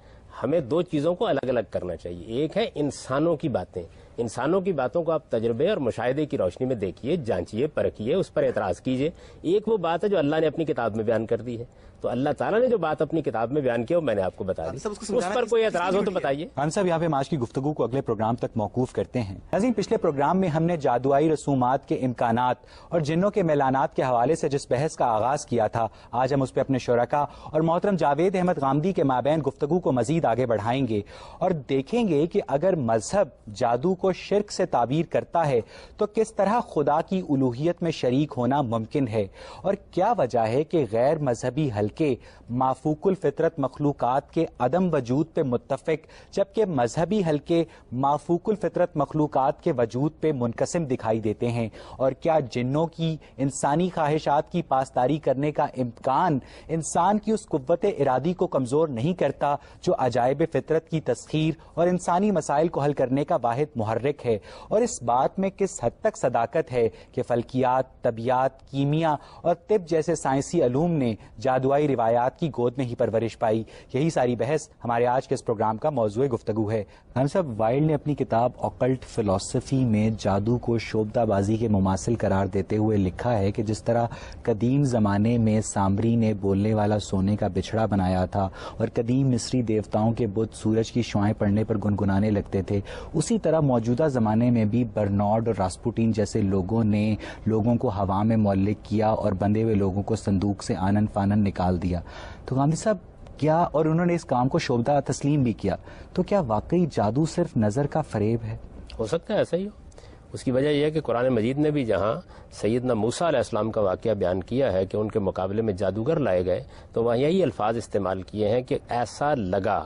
ہمیں دو چیزوں کو الگ الگ کرنا چاہیے. ایک ہے انسانوں کی باتیں، انسانوں کی باتوں کو آپ تجربے اور مشاہدے کی روشنی میں دیکھیے، جانچیے، پرکھیے، اس پر اعتراض کیجیے. ایک وہ بات ہے جو اللہ نے اپنی کتاب میں بیان کر دی ہے. تو اللہ تعالیٰ نے جو بات اپنی کتاب میں بیان کی وہ میں نے آپ کو بتا دی. اس پر کوئی اعتراض ہو تو بتائیے. ہم صاحب یہاں پہ آج کی گفتگو کو اگلے پروگرام تک موقوف کرتے ہیں. ناظرین پچھلے پروگرام میں ہم نے جادوائی رسومات کے امکانات اور جنوں کے میلانات کے حوالے سے جس بحث کا آغاز کیا تھا، آج ہم اس پہ اپنے شرکا اور محترم جاوید احمد غامدی کے مابین گفتگو کو مزید آگے بڑھائیں گے اور دیکھیں گے کہ اگر مذہب جادو کو شرک سے تعبیر کرتا ہے تو کس طرح خدا کی الوہیت میں شریک ہونا ممکن ہے، اور کیا وجہ ہے کہ غیر مذہبی حلقے مافوق الفطرت مخلوقات کے عدم وجود پہ متفق جبکہ مذہبی حلقے مافوق الفطرت مخلوقات کے وجود پہ منقسم دکھائی دیتے ہیں، اور کیا جنوں کی انسانی خواہشات کی پاسداری کرنے کا امکان انسان کی اس قوت ارادی کو کمزور نہیں کرتا جو عجائب فطرت کی تسخیر اور انسانی مسائل کو حل کرنے کا واحد محرک محرک ہے اور اس بات میں کس حد تک صداقت ہے کہ فلکیات، طبیعت، کیمیا اور طب جیسے سائنسی علوم نے جادوائی روایات کی گود میں ہی پرورش پائی، یہی ساری بحث ہمارے آج کے اس پروگرام کا موضوع گفتگو ہے۔ ہم سب وائلڈ نے اپنی کتاب آکلٹ فلسفی میں جادو کو شعبدہ بازی کے مماثل قرار دیتے ہوئے لکھا ہے کہ جس طرح قدیم زمانے میں سامری نے بولنے والا سونے کا بچھڑا بنایا تھا اور قدیم مصری دیوتاؤں کے بت سورج کی شعاعیں پڑنے پر گنگنانے لگتے تھے، اسی طرح موجودہ زمانے میں بھی برنارڈ اور راسپوٹین جیسے لوگوں نے لوگوں کو ہوا میں معلق کیا اور بندھے ہوئے لوگوں کو صندوق سے آنن فانن نکال دیا۔ تو غامدی صاحب کیا، اور انہوں نے اس کام کو شعبدہ تسلیم بھی کیا، تو کیا واقعی جادو صرف نظر کا فریب ہے؟ ہو سکتا ہے ایسا ہی ہو۔ اس کی وجہ یہ ہے کہ قرآن مجید نے بھی جہاں سیدنا موسیٰ علیہ السلام کا واقعہ بیان کیا ہے کہ ان کے مقابلے میں جادوگر لائے گئے، تو وہاں یہی الفاظ استعمال کیے ہیں کہ ایسا لگا،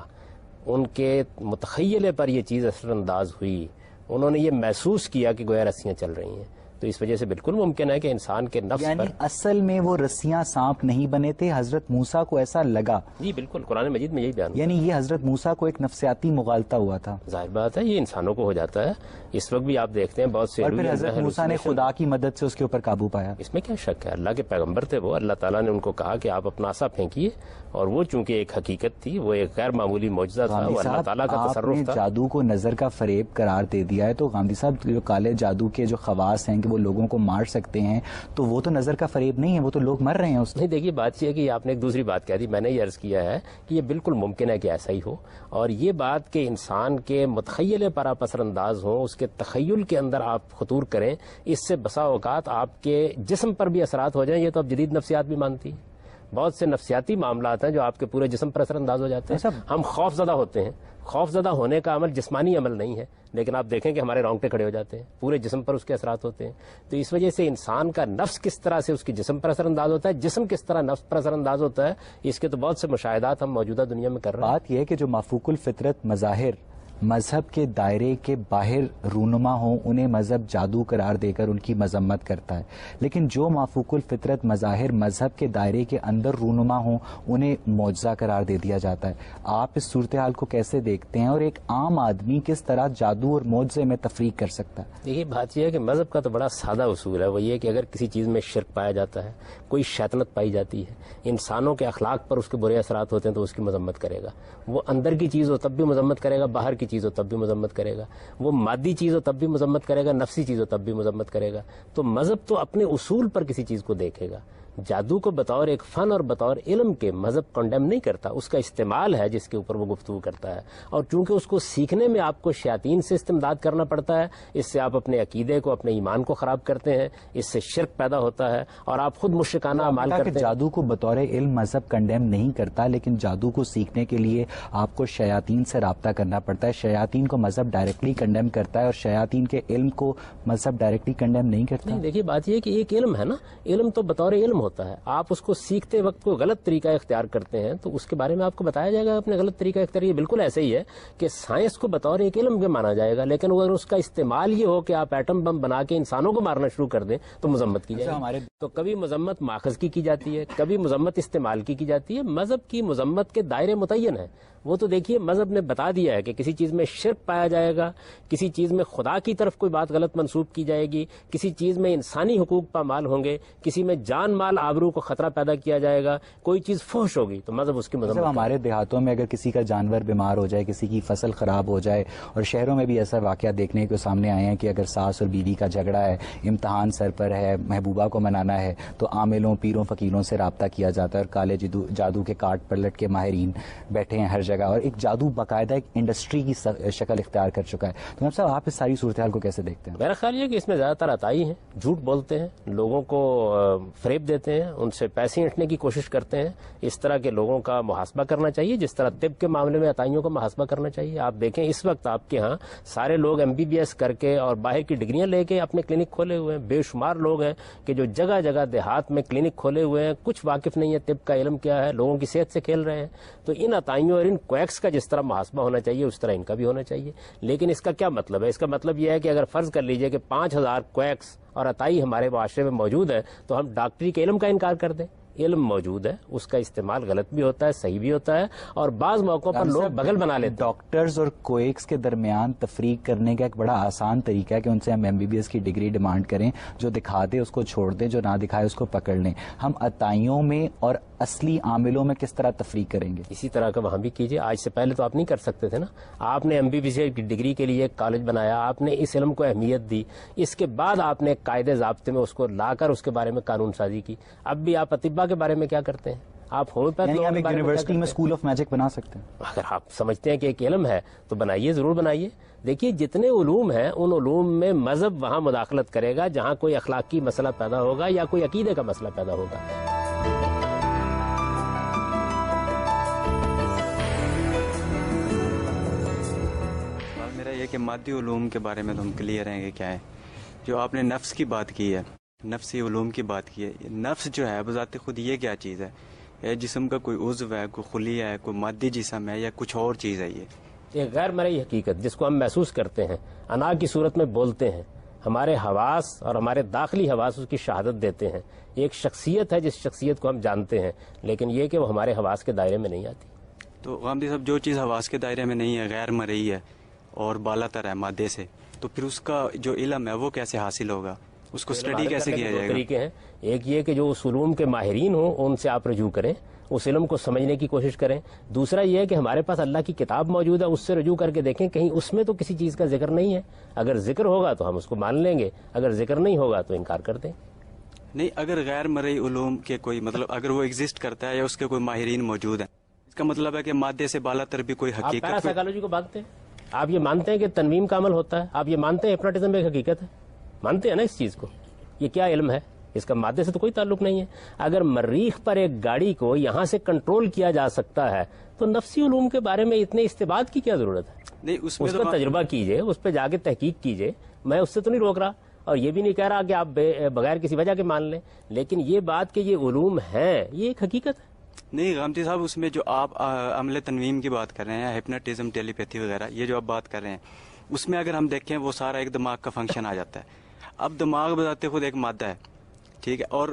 ان کے متخیلے پر یہ چیز اثر انداز ہوئی، انہوں نے یہ محسوس کیا کہ گویا رسیاں چل رہی ہیں۔ تو اس وجہ سے بالکل ممکن ہے کہ انسان کے نفس یعنی پر اصل میں وہ رسیاں سانپ نہیں بنے تھے، حضرت موسیٰ کو ایسا لگا۔ جی بالکل، قرآن مجید میں یہی بیان، یعنی یہ حضرت موسیٰ کو ایک نفسیاتی مغالطہ ہوا تھا۔ ظاہر بات ہے یہ انسانوں کو ہو جاتا ہے، اس وقت بھی آپ دیکھتے ہیں بہت سے، اور پھر حضرت موسیٰ نے خدا کی مدد سے اس کے اوپر قابو پایا۔ اس میں کیا شک ہے، اللہ کے پیغمبر تھے وہ، اللہ تعالیٰ نے ان کو کہا کہ آپ اپنا عصا پھینکیے، اور وہ چونکہ ایک حقیقت تھی، وہ ایک غیر معمولی معجزہ تھا، وہ اللہ تعالیٰ کا تصرف تھا۔ جادو کو نظر کا فریب قرار دے دیا ہے، تو غامدی صاحب جو کالے جادو کے جو خواص ہیں کہ وہ لوگوں کو مار سکتے ہیں، تو وہ تو نظر کا فریب نہیں ہے، وہ تو لوگ مر رہے ہیں اس میں۔ نہیں دیکھیے، بات یہ ہے کہ آپ نے ایک دوسری بات کہہ دی، میں نے یہ عرض کیا ہے کہ یہ بالکل ممکن ہے کہ ایسا ہی ہو، اور یہ بات کہ انسان کے متخیلے پر آپ اثر انداز ہوں، اس کے تخیل کے اندر آپ خطور کریں، اس سے بسا اوقات آپ کے جسم پر بھی اثرات ہو جائیں، یہ تو اب جدید نفسیات بھی مانتی ہیں۔ بہت سے نفسیاتی معاملات ہیں جو آپ کے پورے جسم پر اثر انداز ہو جاتے ہیں۔ ہم خوف زدہ ہوتے ہیں، خوف زدہ ہونے کا عمل جسمانی عمل نہیں ہے، لیکن آپ دیکھیں کہ ہمارے رونگٹے کھڑے ہو جاتے ہیں، پورے جسم پر اس کے اثرات ہوتے ہیں۔ تو اس وجہ سے انسان کا نفس کس طرح سے اس کے جسم پر اثر انداز ہوتا ہے، جسم کس طرح نفس پر اثر انداز ہوتا ہے، اس کے تو بہت سے مشاہدات ہم موجودہ دنیا میں کر رہے ہیں۔ بات یہ ہے کہ جو مافوق الفطرت مظاہر مذہب کے دائرے کے باہر رونما ہوں، انہیں مذہب جادو قرار دے کر ان کی مذمت کرتا ہے، لیکن جو مافوق الفطرت مظاہر مذہب کے دائرے کے اندر رونما ہوں، انہیں معجزہ قرار دے دیا جاتا ہے۔ آپ اس صورتحال کو کیسے دیکھتے ہیں، اور ایک عام آدمی کس طرح جادو اور معجزے میں تفریق کر سکتا ہے؟ دیکھیے، بات یہ ہے کہ مذہب کا تو بڑا سادہ اصول ہے، وہ یہ کہ اگر کسی چیز میں شرک پایا جاتا ہے، کوئی شیطنت پائی جاتی ہے، انسانوں کے اخلاق پر اس کے برے اثرات ہوتے ہیں، تو اس کی مذمت کرے گا۔ وہ اندر کی چیز ہو تب بھی مذمت کرے گا، باہر کی چیز ہو تب بھی مذمت کرے گا، وہ مادی چیز ہو تب بھی مذمت کرے گا، نفسی چیز ہو تب بھی مذمت کرے گا۔ تو مذہب تو اپنے اصول پر کسی چیز کو دیکھے گا۔ جادو کو بطور ایک فن اور بطور علم کے مذہب کنڈیم نہیں کرتا، اس کا استعمال ہے جس کے اوپر وہ گفتگو کرتا ہے، اور چونکہ اس کو سیکھنے میں آپ کو شیاطین سے استمداد کرنا پڑتا ہے، اس سے آپ اپنے عقیدے کو، اپنے ایمان کو خراب کرتے ہیں، اس سے شرک پیدا ہوتا ہے، اور آپ خود مشرکانہ اعمال کرتے ہیں۔ جادو کو بطور علم مذہب کنڈیم نہیں کرتا، لیکن جادو کو سیکھنے کے لیے آپ کو شیاطین سے رابطہ کرنا پڑتا ہے۔ شیاطین کو مذہب ڈائریکٹلی کنڈیم کرتا ہے، اور شیاطین کے علم کو مذہب ڈائریکٹلی کنڈیم نہیں کرتا۔ نہیں، دیکھیے بات یہ ہے کہ ایک علم ہے نا، علم تو بطور علم ہوتا ہے، آپ اس کو سیکھتے وقت کوئی غلط طریقہ اختیار کرتے ہیں تو اس کے بارے میں آپ کو بتایا جائے گا اپنے غلط طریقہ اختیار۔ یہ بالکل ایسے ہی ہے کہ سائنس کو بطور ایک علم کے مانا جائے گا، لیکن اگر اس کا استعمال یہ ہو کہ آپ ایٹم بم بنا کے انسانوں کو مارنا شروع کر دیں تو مذمت کی جائے گی۔ تو کبھی مذمت ماخذ کی جاتی ہے، کبھی مذمت استعمال کی جاتی ہے۔ مذہب کی مذمت کے دائرے متعین ہیں، وہ تو دیکھیے مذہب نے بتا دیا ہے کہ کسی چیز میں شرک پایا جائے گا، کسی چیز میں خدا کی طرف کوئی بات غلط منسوب کی جائے گی، کسی چیز میں انسانی حقوق پامال ہوں گے، کسی میں جان مال آبرو کو خطرہ پیدا کیا جائے گا، کوئی چیز فحش ہوگی تو مذہب اس کی مذمت۔ ہمارے دیہاتوں میں اگر کسی کا جانور بیمار ہو جائے، کسی کی فصل خراب ہو جائے، اور شہروں میں بھی ایسا واقعہ دیکھنے کو سامنے آئے ہیں کہ اگر ساس اور بیوی کا جھگڑا ہے، امتحان سر پر ہے، محبوبہ کو منانا ہے، تو عاملوں، پیروں، فقیروں سے رابطہ کیا جاتا ہے، اور کالے جادو کے کاٹ پلٹ کے ماہرین بیٹھے ہیں ہر جگہ، اور ایک جادو باقاعدہ ایک انڈسٹری کی شکل اختیار کر چکا ہے۔ تو جناب صاحب، آپ اس ساری صورتحال کو کیسے دیکھتے ہیں؟ میرا خیال یہ کہ اس میں زیادہ تر عطائی ہیں، جھوٹ بولتے ہیں، لوگوں کو فریب دیتے ہیں، ان سے پیسے اینٹنے کی کوشش کرتے ہیں۔ اس طرح کے لوگوں کا محاسبہ کرنا چاہیے، جس طرح طب کے معاملے میں عطائیوں کا محاسبہ کرنا چاہیے۔ آپ دیکھیں اس وقت آپ کے ہاں سارے لوگ MBBS کر کے اور باہر کی ڈگریاں لے کے اپنے کلینک کھولے ہوئے ہیں، بے شمار لوگ ہیں کہ جو جگہ جگہ دیہات میں کلینک کھولے ہوئے ہیں، کچھ واقف نہیں ہے طب کا علم کیا ہے، لوگوں کی صحت سے کھیل رہے ہیں۔ تو ان عطائیوں اور ان کویکس کا جس طرح محاسبہ ہونا چاہیے اس طرح ان کا بھی ہونا چاہیے۔ لیکن اس کا کیا مطلب ہے؟ اس کا مطلب یہ ہے کہ اگر فرض کر لیجئے کہ 5000 کویکس اور عطائی ہمارے معاشرے میں موجود ہے تو ہم ڈاکٹری کے علم کا انکار کر دیں، علم موجود ہے، اس کا استعمال غلط بھی ہوتا ہے، صحیح بھی ہوتا ہے، اور بعض موقعوں پر لوگ بغل بنا لیتے ہیں۔ ڈاکٹرز اور کویکس کے درمیان تفریق کرنے کا ایک بڑا آسان طریقہ ہے کہ ان سے ہم MBBS کی ڈگری ڈیمانڈ کریں، جو دکھا دے اس کو چھوڑ دیں، جو نہ دکھائے اس کو پکڑ لیں۔ ہم عطائیوں میں اور اصلی عاملوں میں کس طرح تفریق کریں گے؟ اسی طرح کا وہاں بھی کیجیے۔ آج سے پہلے تو آپ نہیں کر سکتے تھے نا، آپ نے MBBS کی ڈگری کے لیے ایک کالج بنایا، آپ نے اس علم کو اہمیت دی، اس کے بعد آپ نے قاعدے ضابطے میں اس کو لا کر اس کے بارے میں قانون سازی کی۔ اب بھی آپ اطباء کے بارے میں کیا کرتے ہیں؟ آپ ہومیوپیتھ یعنی ہم ایک یونیورسٹی میں اسکول آف میجک بنا سکتے ہیں؟ اگر آپ سمجھتے ہیں کہ ایک علم ہے تو بنائیے، ضرور بنائیے۔ دیکھیے جتنے علوم ہیں ان علوم میں مذہب وہاں مداخلت کرے گا جہاں کوئی اخلاقی مسئلہ پیدا ہوگا یا کوئی عقیدے کا مسئلہ پیدا ہوگا۔ میرا یہ کہ مادی علوم کے بارے میں تو ہم کلیئر ہیں کہ کیا ہے۔ جو آپ نے نفس کی بات کی ہے، نفسی علوم کی بات کی ہے، نفس جو ہے بذات خود یہ کیا چیز ہے؟ یہ جسم کا کوئی عضو ہے، کوئی خلیہ ہے، کوئی مادی جسم ہے، یا کچھ اور چیز ہے؟ یہ غیر مرئی حقیقت جس کو ہم محسوس کرتے ہیں، انا کی صورت میں بولتے ہیں، ہمارے حواس اور ہمارے داخلی حواس اس کی شہادت دیتے ہیں۔ یہ ایک شخصیت ہے جس شخصیت کو ہم جانتے ہیں، لیکن یہ کہ وہ ہمارے حواس کے دائرے میں نہیں آتی۔ تو غامدی صاحب جو چیز حواس کے دائرے میں نہیں ہے، غیر مرئی ہے اور بالا تر ہے مادے سے، تو پھر اس کا جو علم ہے وہ کیسے حاصل ہوگا؟ اس کو اسٹڈی کیسے کیا جائے گا؟ طریقے ہیں، ایک یہ کہ جو اس علوم کے ماہرین ہوں ان سے آپ رجوع کریں، اس علم کو سمجھنے کی کوشش کریں۔ دوسرا یہ ہے کہ ہمارے پاس اللہ کی کتاب موجود ہے، اس سے رجوع کر کے دیکھیں کہیں اس میں تو کسی چیز کا ذکر نہیں ہے۔ اگر ذکر ہوگا تو ہم اس کو مان لیں گے، اگر ذکر نہیں ہوگا تو انکار کر دیں۔ نہیں، اگر غیر مرئی علوم کے کوئی مطلب اگر وہ ایگزسٹ کرتا ہے یا اس کے کوئی ماہرین موجود ہیں، اس کا مطلب ہے کہ مادے سے بالا تر بھی کوئی آپ حقیقت۔ پیراسائیکالوجی کو مانتے ہیں؟ آپ یہ مانتے ہیں کہ تنویم کا عمل ہوتا ہے؟ آپ یہ مانتے ہیں ہپنوٹزم ایک حقیقت ہے؟ مانتے ہیں نا اس چیز کو؟ یہ کیا علم ہے؟ اس کا مادے سے تو کوئی تعلق نہیں ہے۔ اگر مریخ پر ایک گاڑی کو یہاں سے کنٹرول کیا جا سکتا ہے تو نفسی علوم کے بارے میں اتنے استباد کی کیا ضرورت ہے؟ نہیں، اس میں اس کا تجربہ کیجئے، اس پہ جا کے تحقیق کیجئے۔ میں اس سے تو نہیں روک رہا اور یہ بھی نہیں کہہ رہا کہ آپ بغیر کسی وجہ کے مان لیں، لیکن یہ بات کہ یہ علوم ہیں یہ ایک حقیقت ہے۔ نہیں غامدی صاحب، اس میں جو آپ عمل تنویم کی بات کر رہے ہیں، ہپنوٹزم، ٹیلی پیتھی وغیرہ، یہ جو آپ بات کر رہے ہیں، اس میں اگر ہم دیکھیں وہ سارا ایک دماغ کا فنکشن آ جاتا ہے۔ اب دماغ بذات خود ایک مادہ ہے، ٹھیک ہے، اور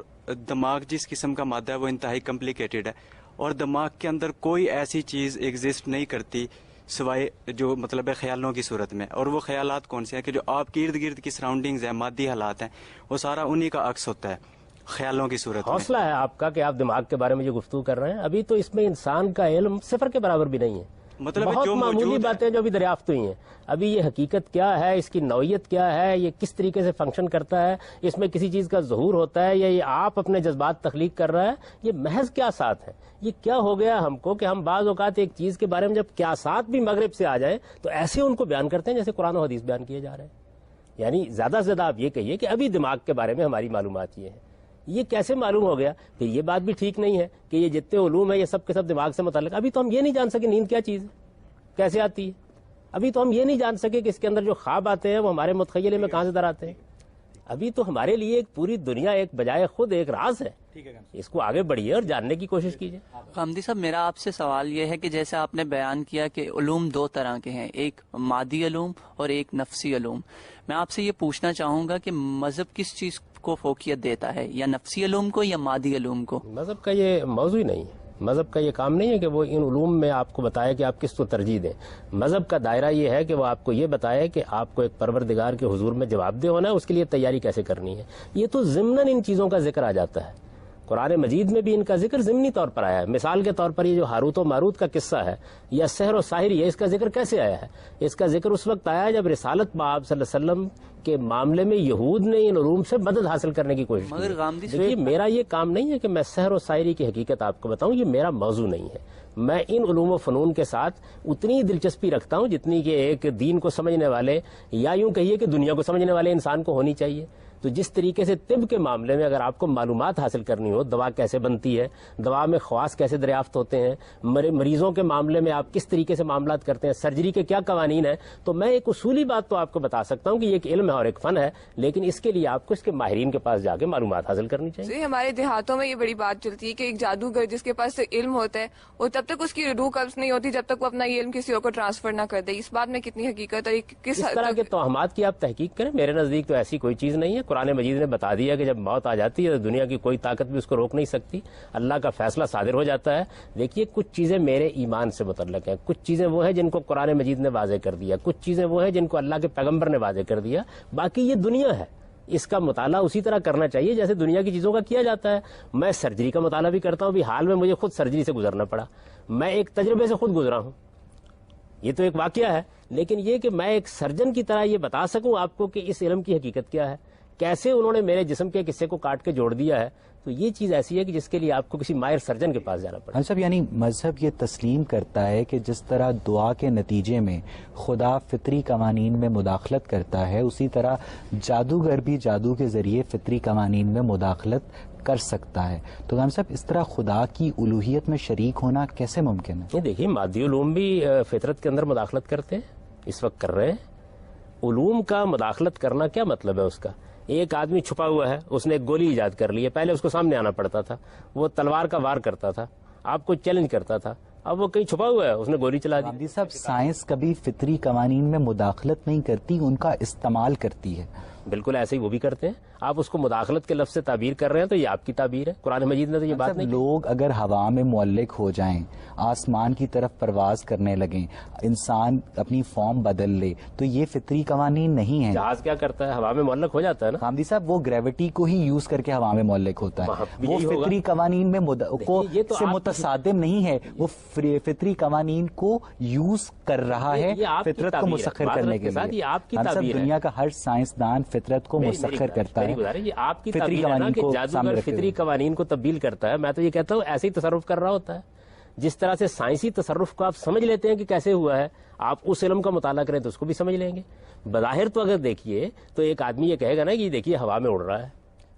دماغ جس قسم کا مادہ ہے وہ انتہائی کمپلیکیٹڈ ہے، اور دماغ کے اندر کوئی ایسی چیز ایگزسٹ نہیں کرتی سوائے جو مطلب ہے خیالوں کی صورت میں۔ اور وہ خیالات کون سے ہیں کہ جو آپ کے ارد گرد کی سراؤنڈنگز ہیں، مادی حالات ہیں، وہ سارا انہی کا عکس ہوتا ہے خیالوں کی صورت میں۔ حوصلہ ہے آپ کا کہ آپ دماغ کے بارے میں جو گفتگو کر رہے ہیں، ابھی تو اس میں انسان کا علم صفر کے برابر بھی نہیں ہے۔ مطلب بہت جو معمولی موجود باتیں جو ابھی دریافت ہوئی ہیں۔ ابھی یہ حقیقت کیا ہے، اس کی نوعیت کیا ہے، یہ کس طریقے سے فنکشن کرتا ہے، اس میں کسی چیز کا ظہور ہوتا ہے یا یہ آپ اپنے جذبات تخلیق کر رہا ہے، یہ محض قیاسات ہے۔ یہ کیا ہو گیا ہم کو کہ ہم بعض اوقات ایک چیز کے بارے میں جب قیاسات بھی مغرب سے آ جائیں تو ایسے ان کو بیان کرتے ہیں جیسے قرآن و حدیث بیان کیے جا رہے ہیں۔ یعنی زیادہ سے زیادہ آپ یہ کہیے کہ ابھی دماغ کے بارے میں ہماری معلومات یہ ہیں۔ یہ کیسے معلوم ہو گیا؟ پھر یہ بات بھی ٹھیک نہیں ہے کہ یہ جتنے علوم ہیں یہ سب کے سب دماغ سے متعلق۔ ابھی تو ہم یہ نہیں جان سکے نیند کیا چیز ہے، کیسے آتی ہے۔ ابھی تو ہم یہ نہیں جان سکے کہ اس کے اندر جو خواب آتے ہیں وہ ہمارے متخیلے میں کہاں سے در آتے ہیں۔ ابھی تو ہمارے لیے ایک پوری دنیا ایک بجائے خود ایک راز ہے۔ اس کو آگے بڑھیے اور جاننے کی کوشش کیجیے۔ غامدی صاحب، میرا آپ سے سوال یہ ہے کہ جیسے آپ نے بیان کیا کہ علوم دو طرح کے ہیں، ایک مادی علوم اور ایک نفسی علوم، میں آپ سے یہ پوچھنا چاہوں گا کہ مذہب کس چیز کو فوقیت دیتا ہے، یا نفسی علوم کو یا مادی علوم کو؟ مذہب کا یہ موضوع ہی نہیں ہے۔ مذہب کا یہ کام نہیں ہے کہ وہ ان علوم میں آپ کو بتائے کہ آپ کس کو ترجیح دیں۔ مذہب کا دائرہ یہ ہے کہ وہ آپ کو یہ بتائے کہ آپ کو ایک پروردگار کے حضور میں جواب دہ ہونا ہے، اس کے لیے تیاری کیسے کرنی ہے۔ یہ تو ضمناً ان چیزوں کا ذکر آ جاتا ہے۔ قرآن مجید میں بھی ان کا ذکر ضمنی طور پر آیا ہے۔ مثال کے طور پر یہ جو ہاروت و ماروت کا قصہ ہے یا سحر و ساحری ہے، اس کا ذکر کیسے آیا ہے؟ اس کا ذکر اس وقت آیا جب رسالت باب صلی اللہ علیہ وسلم کے معاملے میں یہود نے ان علوم سے مدد حاصل کرنے کی کوشش کی۔ دیکھیے میرا یہ کام نہیں ہے کہ میں سحر و ساحری کی حقیقت آپ کو بتاؤں، یہ میرا موضوع نہیں ہے۔ میں ان علوم و فنون کے ساتھ اتنی دلچسپی رکھتا ہوں جتنی کہ ایک دین کو سمجھنے والے یا یوں کہیے کہ دنیا کو سمجھنے والے انسان کو ہونی چاہیے۔ تو جس طریقے سے طب کے معاملے میں اگر آپ کو معلومات حاصل کرنی ہو، دوا کیسے بنتی ہے، دوا میں خواص کیسے دریافت ہوتے ہیں، مریضوں کے معاملے میں آپ کس طریقے سے معاملات کرتے ہیں، سرجری کے کیا قوانین ہیں، تو میں ایک اصولی بات تو آپ کو بتا سکتا ہوں کہ یہ ایک علم ہے اور ایک فن ہے، لیکن اس کے لیے آپ کو اس کے ماہرین کے پاس جا کے معلومات حاصل کرنی چاہیے۔ ہمارے دیہاتوں میں یہ بڑی بات چلتی ہے کہ ایک جادوگر جس کے پاس علم ہوتا ہے وہ تب تک اس کی روح قبض نہیں ہوتی جب تک وہ اپنا یہ علم کسی اور کو ٹرانسفر نہ کر دے۔ اس بات میں کتنی حقیقت ہے؟ اس طرح کے توہمات کی آپ تحقیق کریں، میرے نزدیک تو ایسی کوئی چیز نہیں ہے۔ قرآن مجید نے بتا دیا کہ جب موت آ جاتی ہے تو دنیا کی کوئی طاقت بھی اس کو روک نہیں سکتی, اللہ کا فیصلہ صادر ہو جاتا ہے. دیکھیے کچھ چیزیں میرے ایمان سے متعلق ہیں, کچھ چیزیں وہ ہیں جن کو قرآن مجید نے واضح کر دیا, کچھ چیزیں وہ ہیں جن کو اللہ کے پیغمبر نے واضح کر دیا, باقی یہ دنیا ہے, اس کا مطالعہ اسی طرح کرنا چاہیے جیسے دنیا کی چیزوں کا کیا جاتا ہے. میں سرجری کا مطالعہ بھی کرتا ہوں, ابھی حال میں مجھے خود سرجری سے گزرنا پڑا, میں ایک تجربے سے خود گزرا ہوں, یہ تو ایک واقعہ ہے, لیکن یہ کہ میں ایک سرجن کی طرح یہ بتا سکوں آپ کو کہ اس علم کی حقیقت کیا ہے, کیسے انہوں نے میرے جسم کے حصے کو کاٹ کے جوڑ دیا ہے, تو یہ چیز ایسی ہے کہ جس کے لیے آپ کو کسی ماہر سرجن کے پاس جانا پڑتا ہے. صاحب یعنی مذہب یہ تسلیم کرتا ہے کہ جس طرح دعا کے نتیجے میں خدا فطری قوانین میں مداخلت کرتا ہے, اسی طرح جادوگر بھی جادو کے ذریعے فطری قوانین میں مداخلت کر سکتا ہے. تو غام صاحب اس طرح خدا کی الوہیت میں شریک ہونا کیسے ممکن ہے؟ دیکھیے مادی علوم بھی فطرت کے اندر مداخلت کرتے ہیں, اس وقت کر رہے ہیں. علوم کا مداخلت کرنا کیا مطلب ہے اس کا؟ ایک آدمی چھپا ہوا ہے, اس نے ایک گولی ایجاد کر لی ہے, پہلے اس کو سامنے آنا پڑتا تھا, وہ تلوار کا وار کرتا تھا, آپ کو چیلنج کرتا تھا, اب وہ کہیں چھپا ہوا ہے, اس نے گولی چلا دی. گاندھی صاحب سائنس کبھی فطری قوانین میں مداخلت نہیں کرتی, ان کا استعمال کرتی ہے. بالکل ایسے ہی وہ بھی کرتے ہیں. آپ اس کو مداخلت کے لفظ سے تعبیر کر رہے ہیں تو یہ آپ کی تعبیر ہے, قرآن مجید نے تو یہ بات نہیں. لوگ اگر ہوا میں معلق ہو جائیں, آسمان کی طرف پرواز کرنے لگیں, انسان اپنی فارم بدل لے, تو یہ فطری قوانین نہیں ہیں. جہاز کیا کرتا ہے؟ ہوا میں معلق ہو جاتا ہے نا. گاندھی صاحب وہ گریوٹی کو ہی یوز کر کے ہوا میں معلق ہوتا ہے, وہ فطری قوانین میں سے متصادم نہیں ہے, وہ فطری قوانین کو یوز کر رہا ہے فطرت کو مسخر کرنے کے لیے. ہم سب دنیا کا ہر سائنسدان فطرت کو مسخر کرتا ہے. یہ آپ کی تعبیر ہے نا کہ جادوگر فطری قوانین کو تبدیل کرتا ہے. میں تو یہ کہتا ہوں ایسے ہی تصرف کر رہا ہوتا ہے. جس طرح سے سائنسی تصرف کو آپ سمجھ لیتے ہیں کہ کیسے ہوا ہے, آپ اس علم کا مطالعہ کریں تو اس کو بھی سمجھ لیں گے. بظاہر تو اگر دیکھیے تو ایک آدمی یہ کہے گا نا کہ دیکھیے ہوا میں اڑ رہا ہے.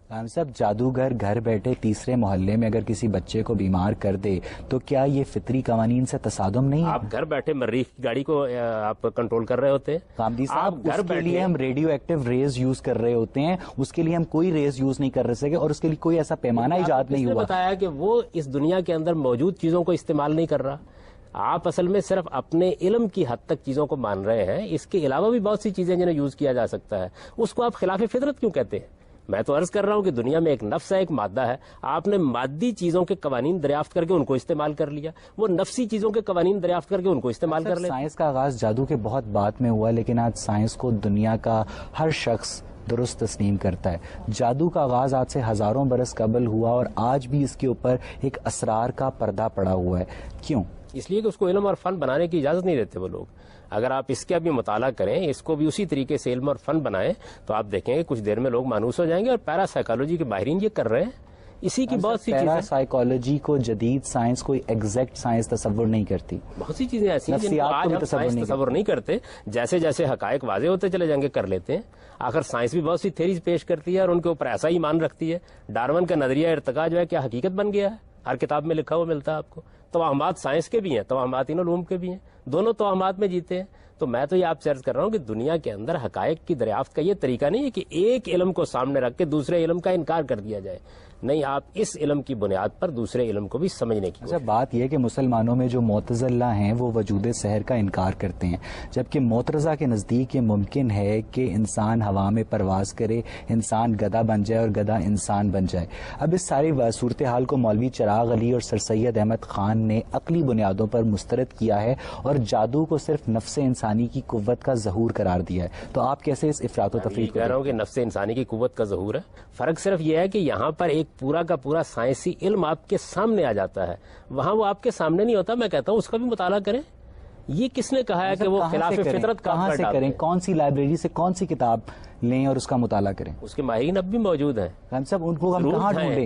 ہم سب جادوگر گھر بیٹھے تیسرے محلے میں اگر کسی بچے کو بیمار کر دے تو کیا یہ فطری قوانین سے تصادم نہیں ہے؟ آپ گھر بیٹھے مریخ کی گاڑی کو آپ کنٹرول کر رہے ہوتے ہیں. گاندھی صاحب اس کے لیے ہم ریڈیو ایکٹیو ریز یوز کر رہے ہوتے ہیں, اس کے لیے ہم کوئی ریز یوز نہیں کر سکے اور اس کے لیے کوئی ایسا پیمانہ ایجاد نہیں ہوا. بتایا کہ وہ اس دنیا کے اندر موجود چیزوں کو استعمال نہیں کر رہا. آپ اصل میں صرف اپنے علم کی حد تک چیزوں کو مان رہے ہیں, اس کے علاوہ بھی بہت سی چیزیں جنہیں یوز کیا جا سکتا ہے, اس کو آپ خلاف فطرت کیوں کہتے ہیں؟ میں تو عرض کر رہا ہوں کہ دنیا میں ایک نفس ہے, ایک مادہ ہے, آپ نے مادی چیزوں کے قوانین دریافت کر کے ان کو استعمال کر لیا, وہ نفسی چیزوں کے قوانین دریافت کر کے ان کو استعمال کر لیا. سائنس کا آغاز جادو کے بہت بعد میں ہوا, لیکن آج سائنس کو دنیا کا ہر شخص درست تسلیم کرتا ہے. جادو کا آغاز آج سے ہزاروں برس قبل ہوا اور آج بھی اس کے اوپر ایک اسرار کا پردہ پڑا ہوا ہے. کیوں؟ اس لیے کہ اس کو علم اور فن بنانے کی اجازت نہیں دیتے وہ لوگ. اگر آپ اس کا بھی مطالعہ کریں, اس کو بھی اسی طریقے سے علم اور فن بنائیں, تو آپ دیکھیں گے کچھ دیر میں لوگ مانوس ہو جائیں گے. اور پیرا سائیکالوجی کے ماہرین یہ کر رہے ہیں. اسی کی بہت سی چیزیں, پیرا سائیکالوجی کو جدید سائنس کوئی ایگزیکٹ سائنس تصور نہیں کرتی. بہت سی چیزیں ایسی ہیں جن کو آج ہم سائنس تصور نہیں کرتے. جیسے جیسے حقائق واضح ہوتے چلے جائیں گے کر لیتے ہیں. آخر سائنس بھی بہت سی تھیریز پیش کرتی ہے اور ان کے اوپر ایسا ہی ایمان رکھتی ہے. ڈارون کا نظریہ ارتقاء جو ہے کیا حقیقت بن گیا ہے؟ ہر کتاب میں لکھا ہوا ملتا ہے آپ کو. توہمات سائنس کے بھی ہیں, توہمات ان علوم کے بھی ہیں, دونوں توہمات میں جیتے ہیں. تو میں تو یہ آپ سے عرض کر رہا ہوں کہ دنیا کے اندر حقائق کی دریافت کا یہ طریقہ نہیں ہے کہ ایک علم کو سامنے رکھ کے دوسرے علم کا انکار کر دیا جائے. نہیں, آپ اس علم کی بنیاد پر دوسرے علم کو بھی سمجھنے کی. اچھا, بات یہ کہ مسلمانوں میں جو معتزلہ ہیں وہ وجود سحر کا انکار کرتے ہیں, جبکہ معترضہ کے نزدیک یہ ممکن ہے کہ انسان ہوا میں پرواز کرے, انسان گدھا بن جائے اور گدھا انسان بن جائے. اب اس ساری صورتحال کو مولوی چراغ علی اور سر سید احمد خان نے عقلی بنیادوں پر مسترد کیا ہے اور جادو کو صرف نفس انسانی کی قوت کا ظہور قرار دیا ہے. تو آپ کیسے اس افراط و تفریق کہہ رہا ہوں کہ نفس انسانی کی قوت کا ظہور ہے. فرق صرف یہ ہے کہ یہاں پر ایک پورا کا پورا سائنسی علم آپ کے سامنے آ جاتا ہے, وہاں وہ آپ کے سامنے نہیں ہوتا. میں کہتا ہوں اس کا بھی مطالعہ کریں. یہ کس نے کہا ہے کہ وہ خلاف فطرت کہاں سے کریں؟ کون سی لائبریری سے کون سی کتاب لیں اور اس کا مطالعہ کریں؟ اس کے ماہرین اب بھی موجود ہیں. ہم سب ان کو ہم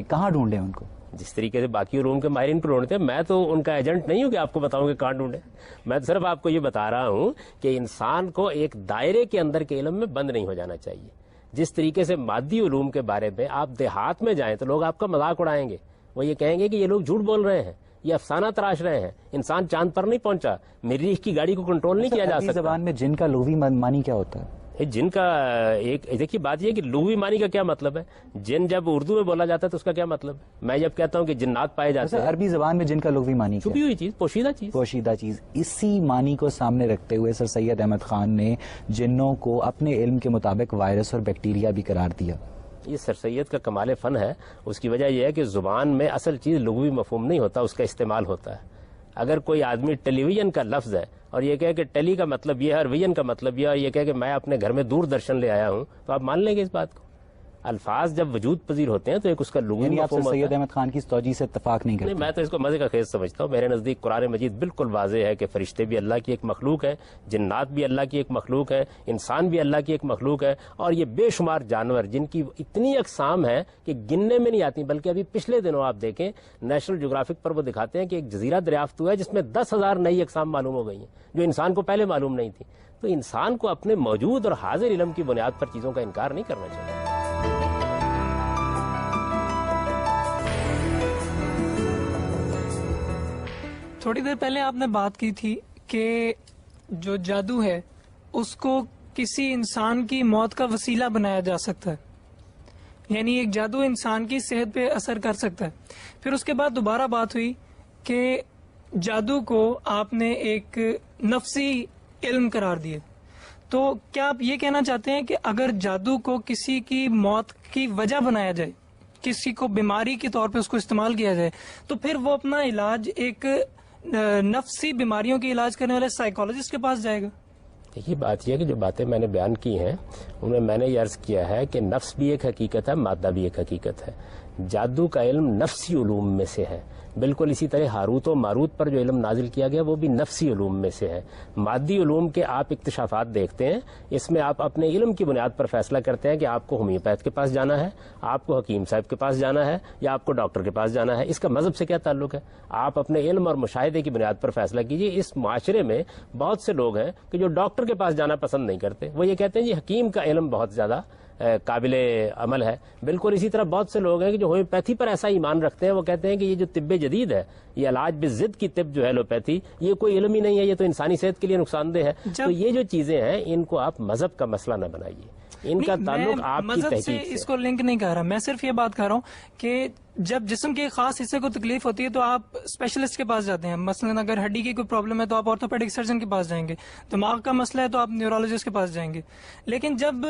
کہاں ڈھونڈیں ان کو؟ جس طریقے سے باقی علوم کے ماہرین کو ڈھونڈتے ہیں. میں تو ان کا ایجنٹ نہیں ہوں کہ آپ کو بتاؤں کہ کہاں ڈھونڈیں. میں صرف آپ کو یہ بتا رہا ہوں کہ انسان کو ایک دائرے کے اندر کے علم میں بند نہیں ہو جانا چاہیے. جس طریقے سے مادی علوم کے بارے میں آپ دیہات میں جائیں تو لوگ آپ کا مذاق اڑائیں گے. وہ یہ کہیں گے کہ یہ لوگ جھوٹ بول رہے ہیں, یہ افسانہ تراش رہے ہیں, انسان چاند پر نہیں پہنچا, مریخ کی گاڑی کو کنٹرول نہیں کیا جا سکتا. زبان میں جن کا لغوی معنی کیا ہوتا ہے؟ جن کا ایک دیکھیے بات یہ کہ لغوی معنی کا کیا مطلب ہے. جن جب اردو میں بولا جاتا ہے تو اس کا کیا مطلب ہے؟ میں جب کہتا ہوں کہ جنات پائے جاتے ہیں, عربی زبان میں جن کا لغوی معنی چھپی ہوئی چیز, پوشیدہ چیز. اسی معنی کو سامنے رکھتے ہوئے سر سید احمد خان نے جنوں کو اپنے علم کے مطابق وائرس اور بیکٹیریا بھی قرار دیا. یہ سر سید کا کمال فن ہے. اس کی وجہ یہ ہے کہ زبان میں اصل چیز لغوی مفہوم نہیں ہوتا, اس کا استعمال ہوتا ہے. اگر کوئی آدمی ٹیلی ویژن کا لفظ ہے اور یہ کہے کہ ٹیلی کا مطلب یہ ہے اور ویژن کا مطلب یہ ہے, اور یہ کہے کہ میں اپنے گھر میں دوردرشن لے آیا ہوں, تو آپ مان لیں گے اس بات کو. الفاظ جب وجود پذیر ہوتے ہیں تو ایک اس کا لغوی مفہوم ہوتا ہے. سید احمد خان کی اس توجہ سے اتفاق نہیں کرتے. میں تو اس کو مزے کا خیز سمجھتا ہوں. میرے نزدیک قرآن مجید بالکل واضح ہے کہ فرشتے بھی اللہ کی ایک مخلوق ہے, جنات بھی اللہ کی ایک مخلوق ہے, انسان بھی اللہ کی ایک مخلوق ہے, اور یہ بے شمار جانور جن کی اتنی اقسام ہے کہ گننے میں نہیں آتی. بلکہ ابھی پچھلے دنوں آپ دیکھیں نیشنل جغرافک پر وہ دکھاتے ہیں کہ ایک جزیرہ دریافت ہوا ہے جس میں 10,000 نئی اقسام معلوم ہو گئی ہیں جو انسان کو پہلے معلوم نہیں تھی. تو انسان کو اپنے موجود اور حاضر علم کی بنیاد پر چیزوں کا انکار نہیں کرنا چاہیے. تھوڑی دیر پہلے آپ نے بات کی تھی کہ جو جادو ہے اس کو کسی انسان کی موت کا وسیلہ بنایا جا سکتا ہے, یعنی ایک جادو انسان کی صحت پہ اثر کر سکتا ہے. پھر اس کے بعد دوبارہ بات ہوئی کہ جادو کو آپ نے ایک نفسی علم قرار دیا. تو کیا آپ یہ کہنا چاہتے ہیں کہ اگر جادو کو کسی کی موت کی وجہ بنایا جائے, کسی کو بیماری کے طور پہ اس کو استعمال کیا جائے, تو پھر وہ اپنا علاج ایک نفسی بیماریوں کے علاج کرنے والے سائیکالوجسٹ کے پاس جائے گا؟ دیکھیے بات یہ ہے کہ جو باتیں میں نے بیان کی ہیں ان میں نے یہ عرض کیا ہے کہ نفس بھی ایک حقیقت ہے, مادہ بھی ایک حقیقت ہے. جادو کا علم نفسی علوم میں سے ہے. بالکل اسی طرح ہاروت و ماروت پر جو علم نازل کیا گیا وہ بھی نفسی علوم میں سے ہے. مادی علوم کے آپ اکتشافات دیکھتے ہیں, اس میں آپ اپنے علم کی بنیاد پر فیصلہ کرتے ہیں کہ آپ کو ہومیوپیتھ کے پاس جانا ہے, آپ کو حکیم صاحب کے پاس جانا ہے, یا آپ کو ڈاکٹر کے پاس جانا ہے. اس کا مذہب سے کیا تعلق ہے؟ آپ اپنے علم اور مشاہدے کی بنیاد پر فیصلہ کیجیے. اس معاشرے میں بہت سے لوگ ہیں کہ جو ڈاکٹر کے پاس جانا پسند نہیں کرتے, وہ یہ کہتے ہیں جی حکیم کا علم بہت زیادہ قابل عمل ہے. بالکل اسی طرح بہت سے لوگ ہیں کہ جو ہومیوپیتھی پر ایسا ایمان رکھتے ہیں, وہ کہتے ہیں کہ یہ جو طب جدید ہے, یہ علاج بضد کی طب جو ہے ایلوپیتھی, یہ کوئی علم ہی نہیں ہے, یہ تو انسانی صحت کے لیے نقصان دہ ہے. تو یہ جو چیزیں ہیں ان کو آپ مذہب کا مسئلہ نہ بنائیے, ان کا تعلق آپ کی تحقیق سے اس کو لنک نہیں کر رہا. میں صرف یہ بات کر رہا ہوں کہ جب جسم کے خاص حصے کو تکلیف ہوتی ہے تو آپ اسپیشلسٹ کے پاس جاتے ہیں. مثلا اگر ہڈی کی کوئی پرابلم ہے تو آپ آرتھوپیڈک سرجن کے پاس جائیں گے, دماغ کا مسئلہ ہے تو آپ نیورولوجسٹ کے پاس جائیں گے. لیکن جب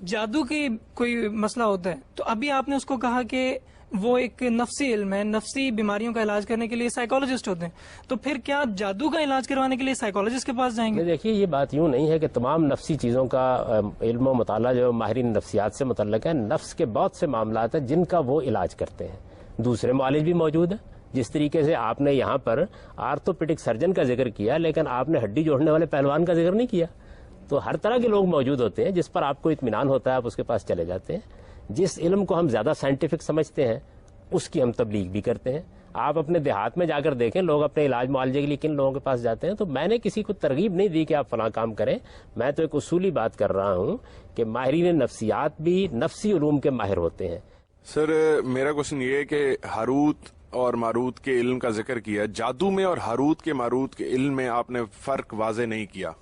جادو کی کوئی مسئلہ ہوتا ہے تو ابھی آپ نے اس کو کہا کہ وہ ایک نفسی علم ہے, نفسی بیماریوں کا علاج کرنے کے لیے سائیکالوجسٹ ہوتے ہیں. تو پھر کیا جادو کا علاج کروانے کے لیے سائیکالوجسٹ کے پاس جائیں گے؟ دیکھیے یہ بات یوں نہیں ہے کہ تمام نفسی چیزوں کا علم و مطالعہ جو ماہرین نفسیات سے متعلق ہے. نفس کے بہت سے معاملات ہیں جن کا وہ علاج کرتے ہیں. دوسرے معالج بھی موجود ہیں. جس طریقے سے آپ نے یہاں پر آرتھوپیڈک سرجن کا ذکر کیا لیکن آپ نے ہڈی جوڑنے والے پہلوان کا ذکر نہیں کیا. تو ہر طرح کے لوگ موجود ہوتے ہیں, جس پر آپ کو اطمینان ہوتا ہے آپ اس کے پاس چلے جاتے ہیں. جس علم کو ہم زیادہ سائنٹیفک سمجھتے ہیں اس کی ہم تبلیغ بھی کرتے ہیں. آپ اپنے دیہات میں جا کر دیکھیں لوگ اپنے علاج معالجے کے لیے کن لوگوں کے پاس جاتے ہیں. تو میں نے کسی کو ترغیب نہیں دی کہ آپ فلاں کام کریں. میں تو ایک اصولی بات کر رہا ہوں کہ ماہرین نفسیات بھی نفسی علوم کے ماہر ہوتے ہیں. سر میرا کوشچن یہ ہے کہ ہاروت اور ماروت کے علم کا ذکر کیا, جادو میں اور ہاروت کے ماروت کے علم میں آپ نے فرق واضح نہیں کیا.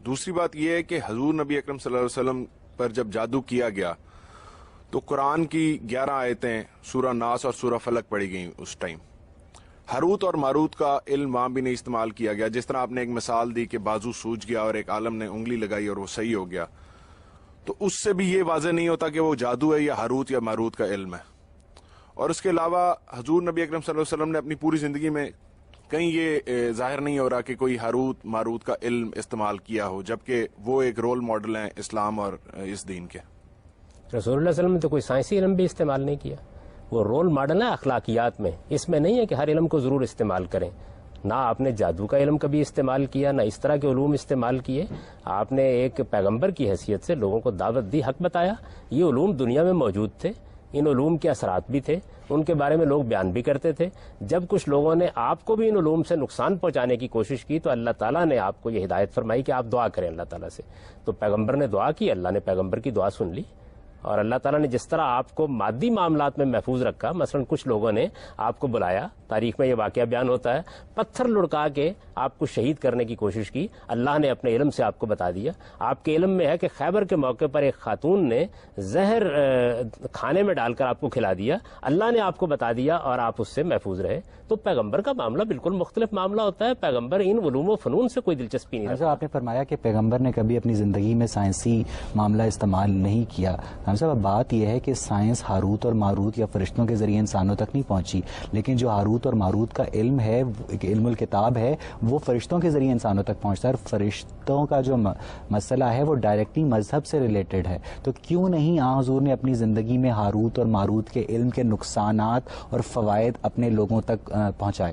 دوسری بات یہ ہے کہ حضور نبی اکرم صلی اللہ علیہ وسلم پر جب جادو کیا گیا تو قرآن کی 11 آیتیں سورہ ناس اور سورہ فلق پڑھی گئیں اس ٹائم. ہاروت اور ماروت کا علم وہاں بھی نہیں استعمال کیا گیا. جس طرح آپ نے ایک مثال دی کہ بازو سوج گیا اور ایک عالم نے انگلی لگائی اور وہ صحیح ہو گیا, تو اس سے بھی یہ واضح نہیں ہوتا کہ وہ جادو ہے یا ہاروت یا ماروت کا علم ہے. اور اس کے علاوہ حضور نبی اکرم صلی اللہ علیہ وسلم نے اپنی پوری زندگی میں کہیں یہ ظاہر نہیں ہو رہا کہ کوئی ہاروت ماروت کا علم استعمال کیا ہو, جبکہ وہ ایک رول ماڈل ہیں اسلام اور اس دین کے. رسول اللہ صلی اللہ علیہ وسلم نے تو کوئی سائنسی علم بھی استعمال نہیں کیا. وہ رول ماڈل ہے اخلاقیات میں. اس میں نہیں ہے کہ ہر علم کو ضرور استعمال کریں. نہ آپ نے جادو کا علم کبھی استعمال کیا, نہ اس طرح کے علوم استعمال کیے. آپ نے ایک پیغمبر کی حیثیت سے لوگوں کو دعوت دی, حق بتایا. یہ علوم دنیا میں موجود تھے, ان علوم کے اثرات بھی تھے, ان کے بارے میں لوگ بیان بھی کرتے تھے. جب کچھ لوگوں نے آپ کو بھی ان علوم سے نقصان پہنچانے کی کوشش کی تو اللہ تعالیٰ نے آپ کو یہ ہدایت فرمائی کہ آپ دعا کریں اللہ تعالیٰ سے. تو پیغمبر نے دعا کی, اللہ نے پیغمبر کی دعا سن لی. اور اللہ تعالیٰ نے جس طرح آپ کو مادی معاملات میں محفوظ رکھا, مثلا کچھ لوگوں نے آپ کو بلایا, تاریخ میں یہ واقعہ بیان ہوتا ہے, پتھر لڑکا کے آپ کو شہید کرنے کی کوشش کی, اللہ نے اپنے علم سے آپ کو بتا دیا. آپ کے علم میں ہے کہ خیبر کے موقع پر ایک خاتون نے زہر کھانے میں ڈال کر آپ کو کھلا دیا, اللہ نے آپ کو بتا دیا اور آپ اس سے محفوظ رہے. تو پیغمبر کا معاملہ بالکل مختلف معاملہ ہوتا ہے. پیغمبر ان علوم و فنون سے کوئی دلچسپی نہیں رکھتا. آپ نے فرمایا کہ پیغمبر نے کبھی اپنی زندگی میں سائنسی معاملہ استعمال نہیں کیا. صاحب اب بات یہ ہے کہ سائنس ہاروت اور ماروت یا فرشتوں کے ذریعے انسانوں تک نہیں پہنچی، لیکن جو ہاروت اور ماروت کا علم ہے، علم الکتاب ہے، وہ فرشتوں کے ذریعے انسانوں تک پہنچتا ہے، اور فرشتوں کا جو مسئلہ ہے وہ ڈائریکٹلی مذہب سے ریلیٹڈ ہے. تو کیوں نہیں حضور نے اپنی زندگی میں ہاروت اور ماروت کے علم کے نقصانات اور فوائد اپنے لوگوں تک پہنچائے؟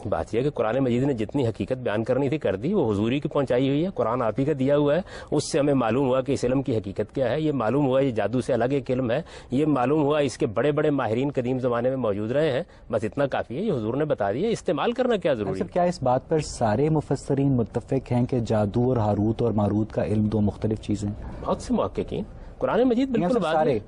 بات یہ ہے کہ قرآن مجید نے جتنی حقیقت بیان کرنی تھی کر دی، وہ حضوری کی پہنچائی ہوئی ہے. قرآن آپ ہی کا دیا ہوا ہے، اس سے ہمیں معلوم ہوا کہ اس علم کی حقیقت کیا ہے. یہ معلوم ہوا یہ جادو سے الگ ایک علم ہے، یہ معلوم ہوا اس کے بڑے بڑے ماہرین قدیم زمانے میں موجود رہے ہیں. بس اتنا کافی ہے، یہ حضور نے بتا دیا. استعمال کرنا کیا ضروری ہے؟ کیا اس بات پر سارے مفسرین متفق ہیں کہ جادو اور ہاروت اور ماروت کا علم دو مختلف چیزیں؟ بہت سے محققین. قرآن مجید بالکل سارے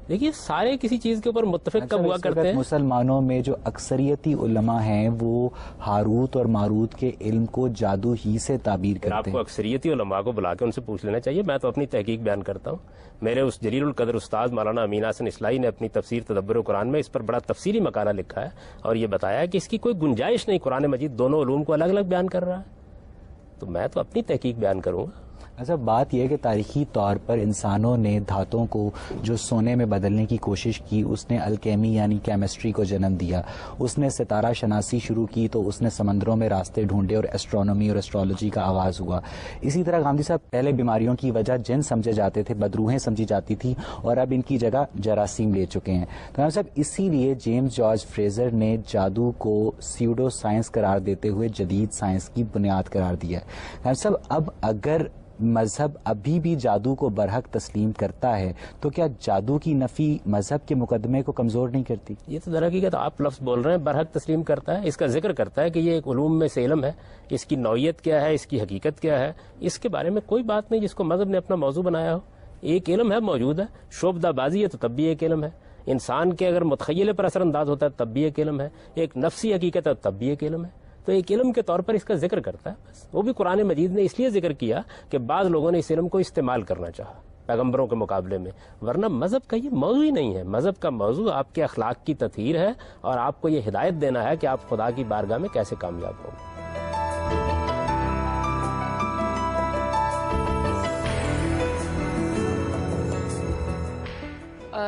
دیکھیے سارے کسی چیز کے اوپر متفق کب ہوا کرتے ہیں؟ مسلمانوں میں جو اکثریتی علماء ہیں وہ ہاروت اور ماروت کے علم کو جادو ہی سے تعبیر کرتے ہیں. آپ کو اکثریتی علماء کو بلا کے ان سے پوچھ لینا چاہیے. میں تو اپنی تحقیق بیان کرتا ہوں. میرے اس جلیل القدر استاد مولانا امین حسن اصلاحی نے اپنی تفسیر تدبر قرآن میں اس پر بڑا تفصیلی مقالہ لکھا ہے اور یہ بتایا ہے کہ اس کی کوئی گنجائش نہیں. قرآن مجید دونوں علوم کو الگ الگ بیان کر رہا ہے. تو میں تو اپنی تحقیق بیان کروں گا. اچھا بات یہ ہے کہ تاریخی طور پر انسانوں نے دھاتوں کو جو سونے میں بدلنے کی کوشش کی، اس نے الکیمی یعنی کیمسٹری کو جنم دیا. اس نے ستارہ شناسی شروع کی تو اس نے سمندروں میں راستے ڈھونڈے اور ایسٹرونومی اور ایسٹرولوجی کا آغاز ہوا. اسی طرح گاندھی صاحب پہلے بیماریوں کی وجہ جن سمجھے جاتے تھے، بدروہیں سمجھی جاتی تھی، اور اب ان کی جگہ جراثیم لے چکے ہیں. تو گاندھی صاحب اسی لیے جیمز جارج فریزر نے جادو کو سیوڈو سائنس قرار دیتے ہوئے جدید سائنس کی بنیاد قرار دیا ہے. گاندھی صاحب اب اگر مذہب ابھی بھی جادو کو برحق تسلیم کرتا ہے تو کیا جادو کی نفی مذہب کے مقدمے کو کمزور نہیں کرتی؟ یہ تو در حقیقت آپ لفظ بول رہے ہیں، برحق تسلیم کرتا ہے. اس کا ذکر کرتا ہے کہ یہ ایک علوم میں سے علم ہے، اس کی نوعیت کیا ہے، اس کی حقیقت کیا ہے، اس کے بارے میں کوئی بات نہیں جس کو مذہب نے اپنا موضوع بنایا ہو. ایک علم ہے، موجود ہے. شعبدہ بازی ہے تو تب بھی ایک علم ہے. انسان کے اگر متخیلے پر اثر انداز ہوتا ہے تب بھی ایک علم ہے. ایک نفسی حقیقت ہے تب بھی ایک علم ہے. تو ایک علم کے طور پر اس کا ذکر کرتا ہے. بس وہ بھی قرآن مجید نے اس لیے ذکر کیا کہ بعض لوگوں نے اس علم کو استعمال کرنا چاہا پیغمبروں کے مقابلے میں، ورنہ مذہب کا یہ موضوع ہی نہیں ہے. مذہب کا موضوع آپ کے اخلاق کی تطہیر ہے اور آپ کو یہ ہدایت دینا ہے کہ آپ خدا کی بارگاہ میں کیسے کامیاب ہوں.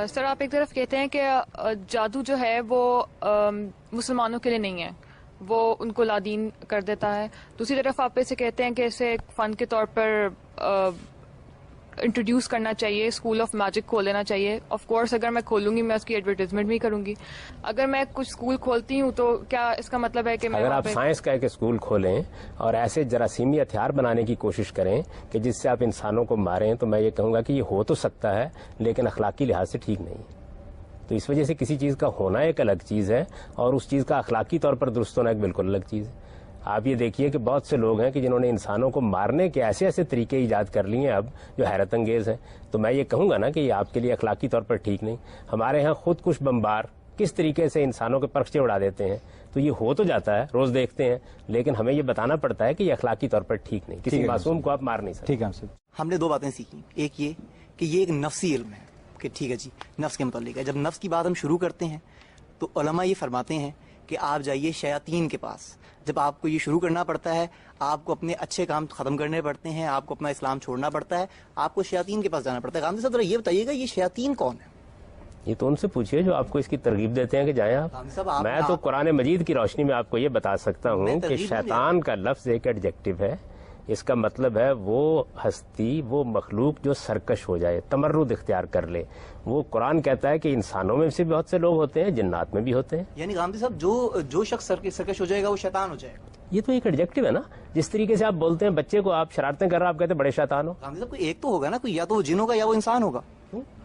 سر آپ ایک طرف کہتے ہیں کہ جادو جو ہے وہ مسلمانوں کے لیے نہیں ہے، وہ ان کو لادین کر دیتا ہے. دوسری طرف آپ اسے کہتے ہیں کہ اسے ایک فن کے طور پر انٹروڈیوس کرنا چاہیے، اسکول آف میجک کھول لینا چاہیے. آف کورس اگر میں کھولوں گی میں اس کی ایڈورٹیزمنٹ بھی کروں گی. اگر میں کچھ اسکول کھولتی ہوں تو کیا اس کا مطلب ہے کہ میں اگر آپ سائنس کا ایک اسکول کھولیں اور ایسے جراثیمی ہتھیار بنانے کی کوشش کریں کہ جس سے آپ انسانوں کو ماریں، تو میں یہ کہوں گا کہ یہ ہو تو سکتا ہے لیکن اخلاقی لحاظ سے ٹھیک نہیں. تو اس وجہ سے کسی چیز کا ہونا ایک الگ چیز ہے اور اس چیز کا اخلاقی طور پر درست ہونا ایک بالکل الگ چیز ہے. آپ یہ دیکھیے کہ بہت سے لوگ ہیں کہ جنہوں نے انسانوں کو مارنے کے ایسے ایسے طریقے ایجاد کر لیے ہیں اب جو حیرت انگیز ہیں. تو میں یہ کہوں گا نا کہ یہ آپ کے لیے اخلاقی طور پر ٹھیک نہیں. ہمارے ہاں خود کش بمبار کس طریقے سے انسانوں کے پرخچے اڑا دیتے ہیں. تو یہ ہو تو جاتا ہے، روز دیکھتے ہیں، لیکن ہمیں یہ بتانا پڑتا ہے کہ یہ اخلاقی طور پر ٹھیک نہیں. کسی معصوم کو آپ مار نہیں سکتے. ٹھیک ہے. ہم نے دو باتیں سیکھی. ایک یہ کہ یہ ایک نفسی علم ہے کہ ٹھیک ہے جی نفس کے متعلق ہے. جب نفس کی بات ہم شروع کرتے ہیں تو علماء یہ فرماتے ہیں کہ آپ جائیے شیاطین کے پاس. جب آپ کو یہ شروع کرنا پڑتا ہے، آپ کو اپنے اچھے کام ختم کرنے پڑتے ہیں، آپ کو اپنا اسلام چھوڑنا پڑتا ہے، آپ کو شیاطین کے پاس جانا پڑتا ہے. غامدی صاحب ذرا یہ بتائیے گا یہ شیاطین کون ہے؟ یہ تو ان سے پوچھیے جو آپ کو اس کی ترغیب دیتے ہیں کہ جائیں آپ. میں تو قرآن مجید کی روشنی میں آپ کو یہ بتا سکتا ہوں کہ شیطان کا لفظ ایک ایڈجیکٹو ہے. اس کا مطلب ہے وہ ہستی، وہ مخلوق جو سرکش ہو جائے، تمرد اختیار کر لے. وہ قرآن کہتا ہے کہ انسانوں میں سے بہت سے لوگ ہوتے ہیں، جنات میں بھی ہوتے ہیں. یعنی غامدی صاحب جو شخص سرکش ہو جائے گا وہ شیطان ہو جائے گا. یہ تو ایک ایڈجیکٹو ہے نا. جس طریقے سے آپ بولتے ہیں بچے کو آپ شرارتیں کر رہا آپ کہتے ہیں بڑے شیطان ہو. غامدی صاحب کوئی ایک تو ہوگا نا، کوئی یا تو وہ جن ہوگا یا وہ انسان ہوگا.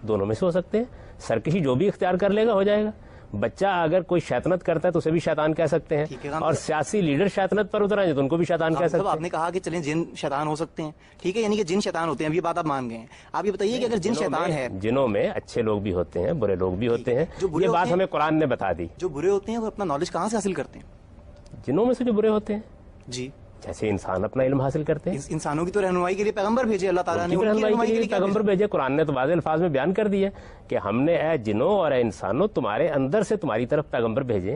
دونوں میں سے ہو سکتے ہیں. سرکشی جو بھی اختیار کر لے گا ہو جائے گا. بچہ اگر کوئی شیطنت کرتا ہے تو اسے بھی شیطان کہہ سکتے ہیں، اور سیاسی لیڈر شیطنت پر اتر آئے تو ان کو بھی شیطان کہہ سکتے ہیں. آپ نے کہا کہ چلیں جن شیطان ہو سکتے ہیں، ٹھیک ہے، یعنی کہ جن شیطان ہوتے ہیں. اب یہ بات آپ مان گئے ہیں. آپ یہ بتائیے کہ اگر جن شیطان ہے، جنوں میں اچھے لوگ بھی ہوتے ہیں، برے لوگ بھی ہوتے ہیں. یہ بات ہمیں قرآن نے بتا دی. جو برے ہوتے ہیں وہ اپنا نالج کہاں سے حاصل کرتے ہیں؟ جنوں میں سے جو برے ہوتے ہیں جی جیسے انسان اپنا علم حاصل کرتے ہیں. انسانوں کی تو رہنمائی کے لیے پیغمبر بھیجے اللہ تعالیٰ نے. رہنمائی کے لیے پیغمبر بھیجے. قرآن نے تو واضح الفاظ میں بیان کر دیا کہ ہم نے اے جنوں اور اے انسانوں تمہارے اندر سے تمہاری طرف پیغمبر بھیجے.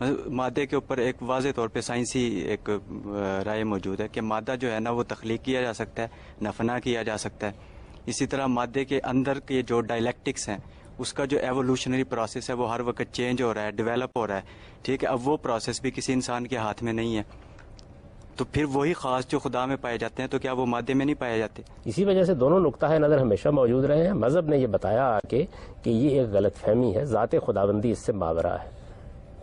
مادے کے اوپر ایک واضح طور پہ سائنسی ایک رائے موجود ہے کہ مادہ جو ہے نا وہ تخلیق کیا جا سکتا ہے، نفنا کیا جا سکتا ہے. اسی طرح مادے کے اندر کے جو ڈائلیکٹکس ہیں اس کا جو ایوولوشنری پروسیس ہے وہ ہر وقت چینج ہو رہا ہے، ڈیولپ ہو رہا ہے. ٹھیک ہے، اب وہ پروسیس بھی کسی انسان کے ہاتھ میں نہیں ہے. تو پھر وہی خاص جو خدا میں پائے جاتے ہیں تو کیا وہ مادے میں نہیں پائے جاتے؟ اسی وجہ سے دونوں نقطہ نظر ہمیشہ موجود رہے ہیں. مذہب نے یہ بتایا کہ یہ ایک غلط فہمی ہے، ذات خداوندی اس سے ماورا ہے.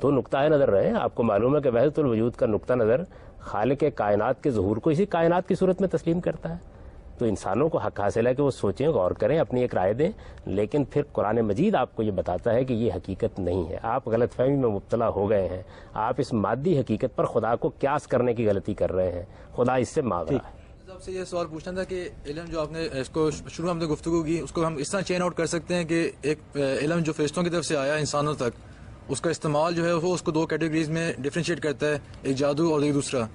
دو نقطہ نظر رہے ہیں. آپ کو معلوم ہے کہ وحدت الوجود کا نقطہ نظر خالق کائنات کے ظہور کو اسی کائنات کی صورت میں تسلیم کرتا ہے. تو انسانوں کو حق حاصل ہے کہ وہ سوچیں، غور کریں، اپنی ایک رائے دیں. لیکن پھر قرآن مجید آپ کو یہ بتاتا ہے کہ یہ حقیقت نہیں ہے. آپ غلط فہمی میں مبتلا ہو گئے ہیں. آپ اس مادی حقیقت پر خدا کو قیاس کرنے کی غلطی کر رہے ہیں. خدا اس سے ماورا ہے. آپ سے یہ سوال پوچھنا تھا کہ علم جو آپ نے اس کو شروع میں ہم نے گفتگو کی، اس کو ہم اس طرح چین آؤٹ کر سکتے ہیں کہ ایک علم جو فرشتوں کی طرف سے آیا انسانوں تک، اس کا استعمال جو ہے وہ اس کو دو کیٹیگریز میں ڈفرینشیٹ کرتا ہے، ایک جادو اور ایک دوسرا.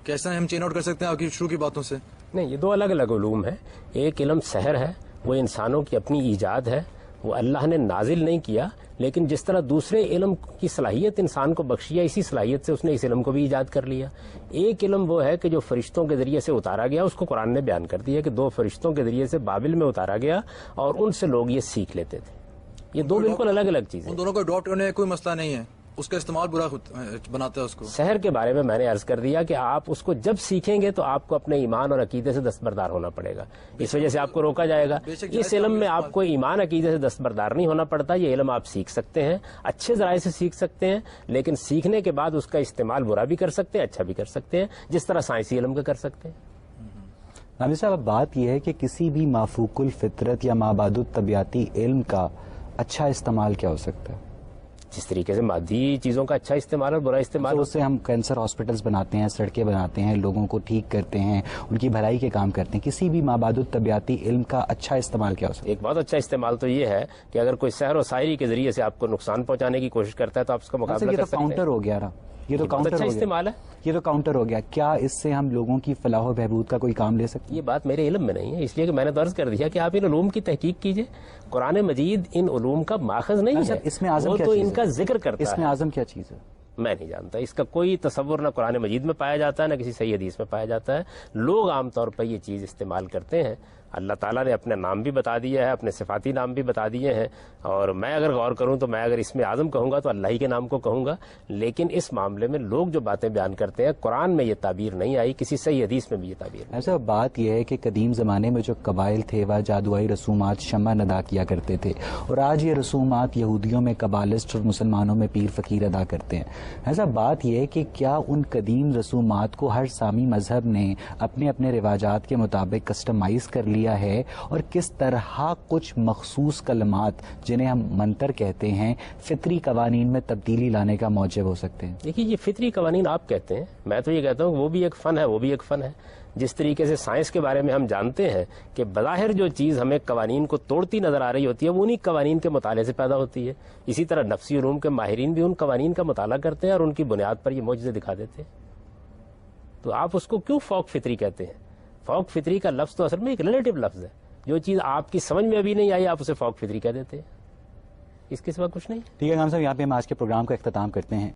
کیسا ہم چین آؤٹ کر سکتے ہیں آپ کی شروع کی باتوں سے؟ نہیں، یہ دو الگ الگ علوم ہیں. ایک علم سحر ہے، وہ انسانوں کی اپنی ایجاد ہے، وہ اللہ نے نازل نہیں کیا. لیکن جس طرح دوسرے علم کی صلاحیت انسان کو بخشی ہے، اسی صلاحیت سے اس نے اس علم کو بھی ایجاد کر لیا. ایک علم وہ ہے کہ جو فرشتوں کے ذریعے سے اتارا گیا، اس کو قرآن نے بیان کر دیا کہ دو فرشتوں کے ذریعے سے بابل میں اتارا گیا اور ان سے لوگ یہ سیکھ لیتے تھے. یہ دو بالکل الگ الگ چیزیں. ان دونوں کو اڈاپٹ کرنے کا کوئی مسئلہ نہیں ہے، اس کا استعمال برا بناتا ہے اس کو. سحر کے بارے میں نے عرض کر دیا کہ آپ اس کو جب سیکھیں گے تو آپ کو اپنے ایمان اور عقیدے سے دستبردار ہونا پڑے گا. اس وجہ سے آپ کو روکا جائے گا. اس علم میں آپ کو ایمان عقیدے سے دستبردار نہیں ہونا پڑتا. یہ علم آپ سیکھ سکتے ہیں، اچھے ذرائع سے سیکھ سکتے ہیں، لیکن سیکھنے کے بعد اس کا استعمال برا بھی کر سکتے ہیں، اچھا بھی کر سکتے ہیں، جس طرح سائنسی علم کا کر سکتے ہیں. نامی صاحب، اب بات یہ ہے کہ کسی بھی مافوق الفطرت یا مابعد الطبیعتی علم کا اچھا استعمال کیا ہو سکتا ہے؟ جس طریقے سے مادی چیزوں کا اچھا استعمال اور برا استعمال، اس سے ہم کینسر ہاسپٹلز بناتے ہیں، سڑکیں بناتے ہیں، لوگوں کو ٹھیک کرتے ہیں، ان کی بھلائی کے کام کرتے ہیں. کسی بھی مابعد الطبیعتی علم کا اچھا استعمال کیا ہو سکتا ہے؟ ایک بہت اچھا استعمال تو یہ ہے کہ اگر کوئی سحر و شاعری کے ذریعے سے آپ کو نقصان پہنچانے کی کوشش کرتا ہے تو آپ اس کا مقابلہ کر سکتے ہیں. کاؤنٹر ہو گیا. یہ تو کاؤنٹر اچھا استعمال ہے. یہ تو کاؤنٹر ہو گیا. کیا اس سے ہم لوگوں کی فلاح و بہبود کا کوئی کام لے سکتے ہیں؟ یہ بات میرے علم میں نہیں ہے، اس لیے کہ میں نے تو عرض کر دیا کہ آپ ان علوم کی تحقیق کیجئے. قرآن مجید ان علوم کا ماخذ نہیں ہے. اس میں اعظم کیا تو چیز ہے؟ ان کا ذکر کرتا ہے. اس میں اعظم کیا چیز ہے؟ میں نہیں جانتا. اس کا کوئی تصور نہ قرآن مجید میں پایا جاتا ہے، نہ کسی صحیح حدیث میں پایا جاتا ہے. لوگ عام طور پر یہ چیز استعمال کرتے ہیں. اللہ تعالیٰ نے اپنے نام بھی بتا دیا ہے، اپنے صفاتی نام بھی بتا دیے ہیں، اور میں اگر غور کروں تو میں اگر اس میں اعظم کہوں گا تو اللہ ہی کے نام کو کہوں گا. لیکن اس معاملے میں لوگ جو باتیں بیان کرتے ہیں، قرآن میں یہ تعبیر نہیں آئی، کسی صحیح حدیث میں بھی یہ تعبیر نہیں. ایسا بات یہ ہے کہ قدیم زمانے میں جو قبائل تھے وہ جادوائی رسومات شمع ادا کیا کرتے تھے، اور آج یہ رسومات یہودیوں میں قبالسٹ اور مسلمانوں میں پیر فقیر ادا کرتے ہیں. ایسا بات یہ ہے کہ کیا ان قدیم رسومات کو ہر سامی مذہب نے اپنے اپنے رواجات کے مطابق کسٹمائز کر لیا ہے، اور کس طرح کچھ مخصوص کلمات جنہیں ہم منتر کہتے ہیں فطری قوانین میں تبدیلی لانے کا موجب ہو سکتے ہیں؟ دیکھیے، یہ فطری قوانین آپ کہتے ہیں، میں تو یہ کہتا ہوں وہ بھی ایک فن ہے، وہ بھی ایک فن ہے. جس طریقے سے سائنس کے بارے میں ہم جانتے ہیں کہ بظاہر جو چیز ہمیں قوانین کو توڑتی نظر آ رہی ہوتی ہے وہ انہی قوانین کے مطالعے سے پیدا ہوتی ہے. اسی طرح نفسی علوم کے ماہرین بھی ان قوانین کا مطالعہ کرتے ہیں اور ان کی بنیاد پر یہ معجزے دکھا دیتے ہیں. تو آپ اس کو کیوں فوق فطری کہتے ہیں؟ فوق فطری کا لفظ تو اصل میں ایک ریلیٹو لفظ ہے. جو چیز آپ کی سمجھ میں ابھی نہیں آئی آپ اسے فوق فطری کہہ دیتے ہیں. اس کے سوا کچھ نہیں. ٹھیک ہے غام صاحب، یہاں پہ ہم آج کے پروگرام کا اختتام کرتے ہیں.